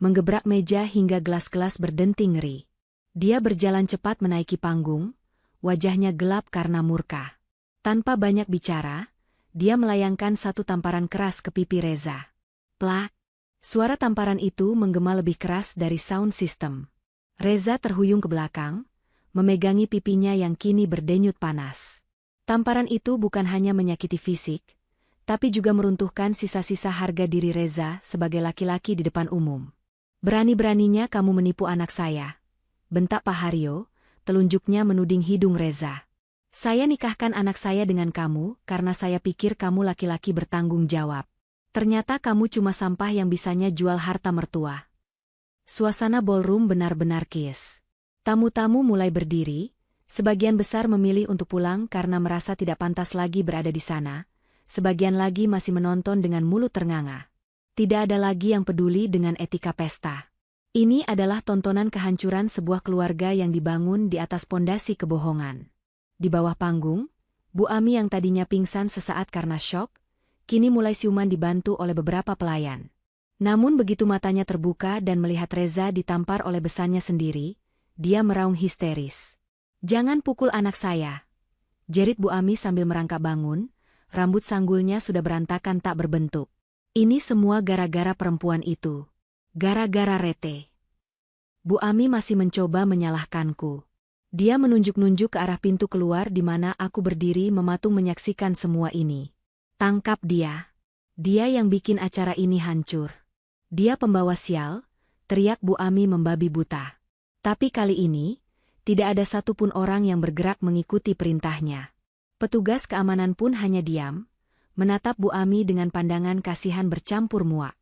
menggebrak meja hingga gelas-gelas berdenting ngeri. Dia berjalan cepat menaiki panggung, wajahnya gelap karena murka. Tanpa banyak bicara, dia melayangkan satu tamparan keras ke pipi Reza. Plak! Suara tamparan itu menggema lebih keras dari sound system. Reza terhuyung ke belakang, memegangi pipinya yang kini berdenyut panas. Tamparan itu bukan hanya menyakiti fisik, tapi juga meruntuhkan sisa-sisa harga diri Reza sebagai laki-laki di depan umum. "Berani-beraninya kamu menipu anak saya," bentak Pak Haryo, telunjuknya menuding hidung Reza. "Saya nikahkan anak saya dengan kamu karena saya pikir kamu laki-laki bertanggung jawab. Ternyata kamu cuma sampah yang bisanya jual harta mertua." Suasana ballroom benar-benar kias. Tamu-tamu mulai berdiri, sebagian besar memilih untuk pulang karena merasa tidak pantas lagi berada di sana, sebagian lagi masih menonton dengan mulut ternganga. Tidak ada lagi yang peduli dengan etika pesta. Ini adalah tontonan kehancuran sebuah keluarga yang dibangun di atas pondasi kebohongan. Di bawah panggung, Bu Ami yang tadinya pingsan sesaat karena syok, kini mulai siuman dibantu oleh beberapa pelayan. Namun begitu matanya terbuka dan melihat Reza ditampar oleh besannya sendiri, dia meraung histeris. "Jangan pukul anak saya," jerit Bu Ami sambil merangkak bangun, rambut sanggulnya sudah berantakan tak berbentuk. "Ini semua gara-gara perempuan itu. Gara-gara Rete." Bu Ami masih mencoba menyalahkanku. Dia menunjuk-nunjuk ke arah pintu keluar di mana aku berdiri mematung menyaksikan semua ini. "Tangkap dia. Dia yang bikin acara ini hancur. Dia pembawa sial," teriak Bu Ami membabi buta. Tapi kali ini, tidak ada satupun orang yang bergerak mengikuti perintahnya. Petugas keamanan pun hanya diam, menatap Bu Ami dengan pandangan kasihan bercampur muak.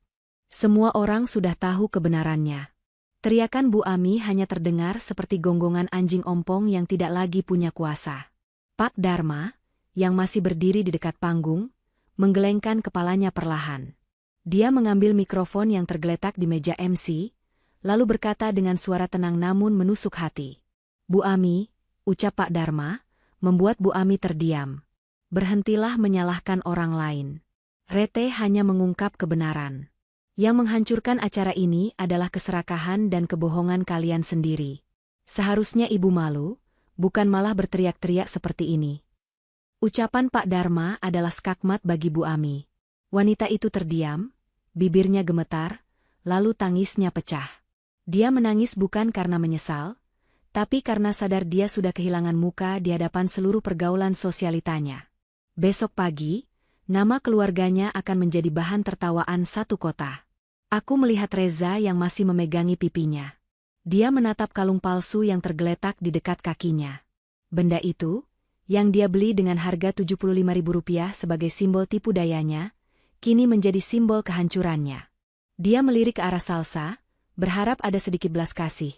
Semua orang sudah tahu kebenarannya. Teriakan Bu Ami hanya terdengar seperti gonggongan anjing ompong yang tidak lagi punya kuasa. Pak Dharma, yang masih berdiri di dekat panggung, menggelengkan kepalanya perlahan. Dia mengambil mikrofon yang tergeletak di meja MC, lalu berkata dengan suara tenang namun menusuk hati. "Bu Ami," ucap Pak Dharma, membuat Bu Ami terdiam. "Berhentilah menyalahkan orang lain. Rete hanya mengungkap kebenaran. Yang menghancurkan acara ini adalah keserakahan dan kebohongan kalian sendiri. Seharusnya ibu malu, bukan malah berteriak-teriak seperti ini." Ucapan Pak Dharma adalah skakmat bagi Bu Ami. Wanita itu terdiam, bibirnya gemetar, lalu tangisnya pecah. Dia menangis bukan karena menyesal, tapi karena sadar dia sudah kehilangan muka di hadapan seluruh pergaulan sosialitanya. Besok pagi, nama keluarganya akan menjadi bahan tertawaan satu kota. Aku melihat Reza yang masih memegangi pipinya. Dia menatap kalung palsu yang tergeletak di dekat kakinya. Benda itu, yang dia beli dengan harga Rp75.000 sebagai simbol tipu dayanya, kini menjadi simbol kehancurannya. Dia melirik ke arah Salsa, berharap ada sedikit belas kasih.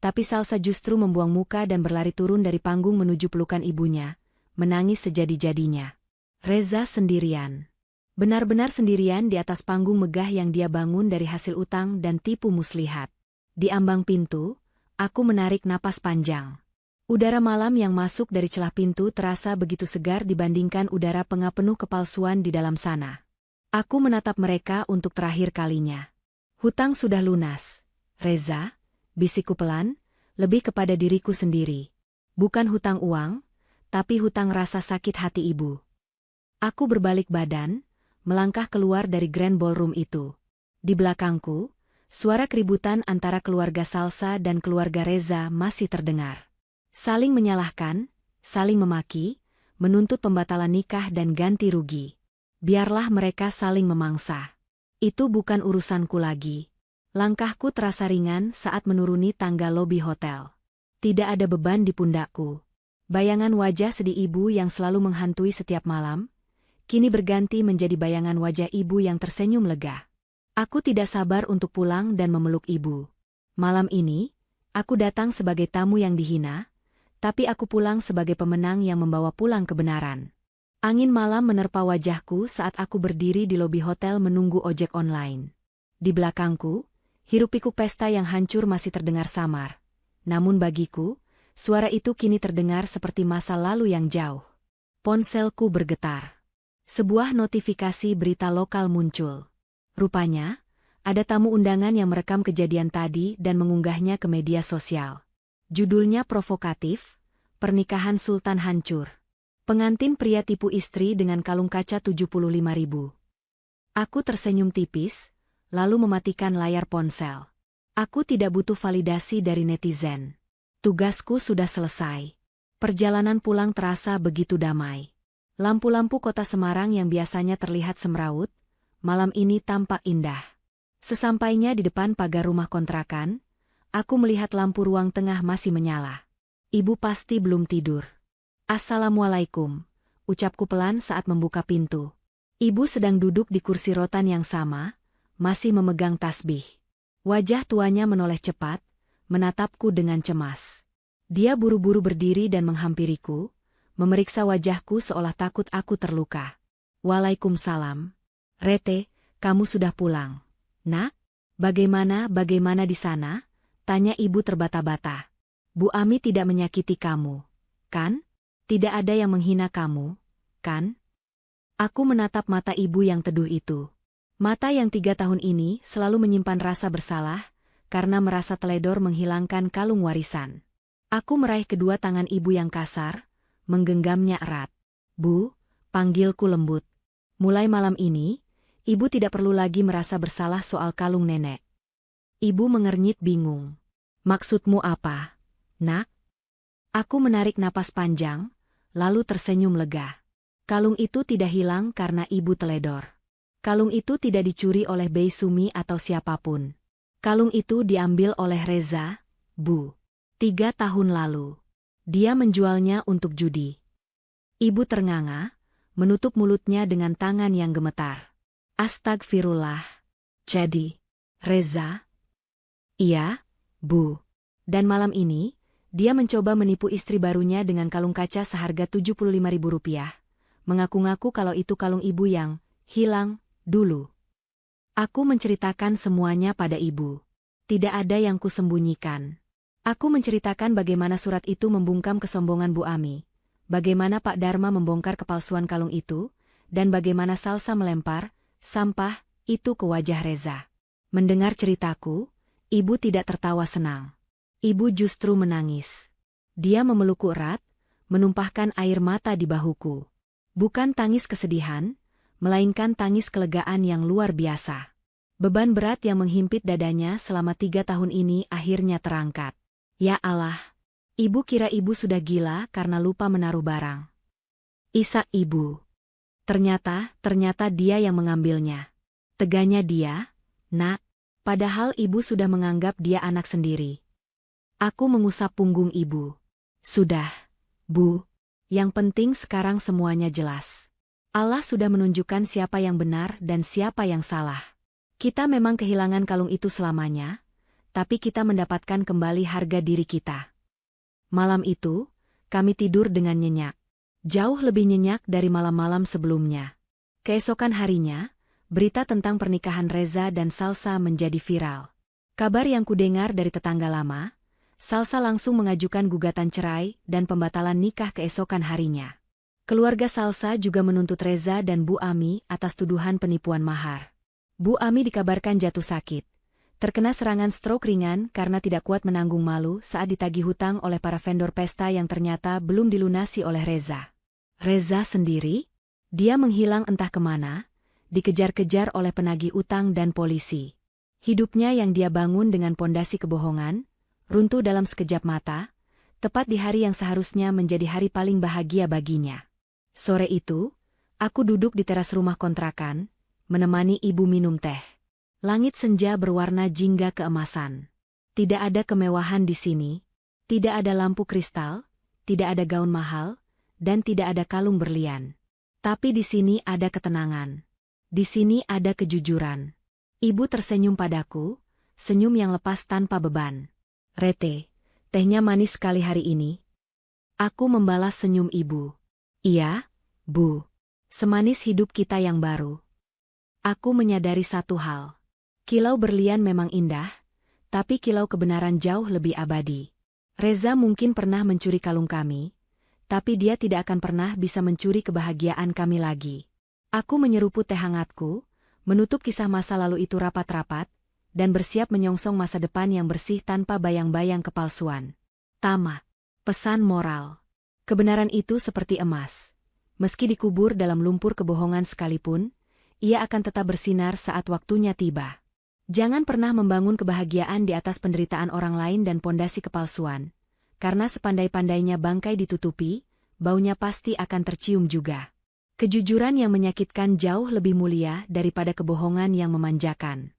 Tapi Salsa justru membuang muka dan berlari turun dari panggung menuju pelukan ibunya, menangis sejadi-jadinya. Reza sendirian. Benar-benar sendirian di atas panggung megah yang dia bangun dari hasil utang dan tipu muslihat. Di ambang pintu, aku menarik napas panjang. Udara malam yang masuk dari celah pintu terasa begitu segar dibandingkan udara pengap penuh kepalsuan di dalam sana. Aku menatap mereka untuk terakhir kalinya. "Hutang sudah lunas, Reza," bisikku pelan, lebih kepada diriku sendiri. "Bukan hutang uang, tapi hutang rasa sakit hati ibu." Aku berbalik badan, melangkah keluar dari grand ballroom itu. Di belakangku, suara keributan antara keluarga Salsa dan keluarga Reza masih terdengar. Saling menyalahkan, saling memaki, menuntut pembatalan nikah dan ganti rugi. Biarlah mereka saling memangsa. Itu bukan urusanku lagi. Langkahku terasa ringan saat menuruni tangga lobi hotel. Tidak ada beban di pundakku. Bayangan wajah sedih ibu yang selalu menghantui setiap malam, kini berganti menjadi bayangan wajah ibu yang tersenyum lega. Aku tidak sabar untuk pulang dan memeluk ibu. Malam ini, aku datang sebagai tamu yang dihina, tapi aku pulang sebagai pemenang yang membawa pulang kebenaran. Angin malam menerpa wajahku saat aku berdiri di lobi hotel menunggu ojek online. Di belakangku, hiruk-pikuk pesta yang hancur masih terdengar samar. Namun bagiku, suara itu kini terdengar seperti masa lalu yang jauh. Ponselku bergetar. Sebuah notifikasi berita lokal muncul. Rupanya, ada tamu undangan yang merekam kejadian tadi dan mengunggahnya ke media sosial. Judulnya provokatif, Pernikahan Sultan Hancur. Pengantin pria tipu istri dengan kalung kaca 75.000. Aku tersenyum tipis, lalu mematikan layar ponsel. Aku tidak butuh validasi dari netizen. Tugasku sudah selesai. Perjalanan pulang terasa begitu damai. Lampu-lampu kota Semarang yang biasanya terlihat semrawut, malam ini tampak indah. Sesampainya di depan pagar rumah kontrakan, aku melihat lampu ruang tengah masih menyala. Ibu pasti belum tidur. Assalamualaikum, ucapku pelan saat membuka pintu. Ibu sedang duduk di kursi rotan yang sama, masih memegang tasbih. Wajah tuanya menoleh cepat, menatapku dengan cemas. Dia buru-buru berdiri dan menghampiriku, memeriksa wajahku seolah takut aku terluka. Waalaikumsalam. Rete, kamu sudah pulang. Nak, bagaimana di sana? Tanya ibu terbata-bata. Bu Ami tidak menyakiti kamu, kan? Tidak ada yang menghina kamu, kan? Aku menatap mata ibu yang teduh itu. Mata yang 3 tahun ini selalu menyimpan rasa bersalah, karena merasa teledor menghilangkan kalung warisan. Aku meraih kedua tangan ibu yang kasar, menggenggamnya erat. Bu, panggilku lembut. Mulai malam ini, ibu tidak perlu lagi merasa bersalah soal kalung nenek. Ibu mengernyit bingung. Maksudmu apa, Nak? Aku menarik napas panjang, lalu tersenyum lega. Kalung itu tidak hilang karena ibu teledor. Kalung itu tidak dicuri oleh Bei Sumi atau siapapun. Kalung itu diambil oleh Reza, Bu. 3 tahun lalu. Dia menjualnya untuk judi. Ibu ternganga, menutup mulutnya dengan tangan yang gemetar. Astagfirullah. Jadi, Reza? Iya, Bu. Dan malam ini, dia mencoba menipu istri barunya dengan kalung kaca seharga Rp75.000. Mengaku-ngaku kalau itu kalung ibu yang hilang dulu. Aku menceritakan semuanya pada ibu. Tidak ada yang kusembunyikan. Aku menceritakan bagaimana surat itu membungkam kesombongan Bu Ami, bagaimana Pak Dharma membongkar kepalsuan kalung itu, dan bagaimana Salsa melempar sampah itu ke wajah Reza. Mendengar ceritaku, ibu tidak tertawa senang. Ibu justru menangis. Dia memelukku erat, menumpahkan air mata di bahuku. Bukan tangis kesedihan, melainkan tangis kelegaan yang luar biasa. Beban berat yang menghimpit dadanya selama 3 tahun ini akhirnya terangkat. Ya Allah, ibu kira ibu sudah gila karena lupa menaruh barang. Isak ibu. Ternyata dia yang mengambilnya. Teganya dia, Nak, padahal ibu sudah menganggap dia anak sendiri. Aku mengusap punggung ibu. Sudah, Bu. Yang penting sekarang semuanya jelas. Allah sudah menunjukkan siapa yang benar dan siapa yang salah. Kita memang kehilangan kalung itu selamanya, tapi kita mendapatkan kembali harga diri kita. Malam itu, kami tidur dengan nyenyak. Jauh lebih nyenyak dari malam-malam sebelumnya. Keesokan harinya, berita tentang pernikahan Reza dan Salsa menjadi viral. Kabar yang kudengar dari tetangga lama, Salsa langsung mengajukan gugatan cerai dan pembatalan nikah keesokan harinya. Keluarga Salsa juga menuntut Reza dan Bu Ami atas tuduhan penipuan mahar. Bu Ami dikabarkan jatuh sakit. Terkena serangan stroke ringan karena tidak kuat menanggung malu saat ditagih hutang oleh para vendor pesta yang ternyata belum dilunasi oleh Reza. Reza sendiri? Dia menghilang entah kemana, dikejar-kejar oleh penagih utang dan polisi. Hidupnya yang dia bangun dengan pondasi kebohongan, runtuh dalam sekejap mata, tepat di hari yang seharusnya menjadi hari paling bahagia baginya. Sore itu, aku duduk di teras rumah kontrakan, menemani ibu minum teh. Langit senja berwarna jingga keemasan. Tidak ada kemewahan di sini, tidak ada lampu kristal, tidak ada gaun mahal, dan tidak ada kalung berlian. Tapi di sini ada ketenangan. Di sini ada kejujuran. Ibu tersenyum padaku, senyum yang lepas tanpa beban. Rete, tehnya manis sekali hari ini. Aku membalas senyum ibu. Iya, Bu. Semanis hidup kita yang baru. Aku menyadari satu hal. Kilau berlian memang indah, tapi kilau kebenaran jauh lebih abadi. Reza mungkin pernah mencuri kalung kami, tapi dia tidak akan pernah bisa mencuri kebahagiaan kami lagi. Aku menyeruput teh hangatku, menutup kisah masa lalu itu rapat-rapat, dan bersiap menyongsong masa depan yang bersih tanpa bayang-bayang kepalsuan. Tamat. Pesan moral. Kebenaran itu seperti emas. Meski dikubur dalam lumpur kebohongan sekalipun, ia akan tetap bersinar saat waktunya tiba. Jangan pernah membangun kebahagiaan di atas penderitaan orang lain dan pondasi kepalsuan. Karena sepandai-pandainya bangkai ditutupi, baunya pasti akan tercium juga. Kejujuran yang menyakitkan jauh lebih mulia daripada kebohongan yang memanjakan.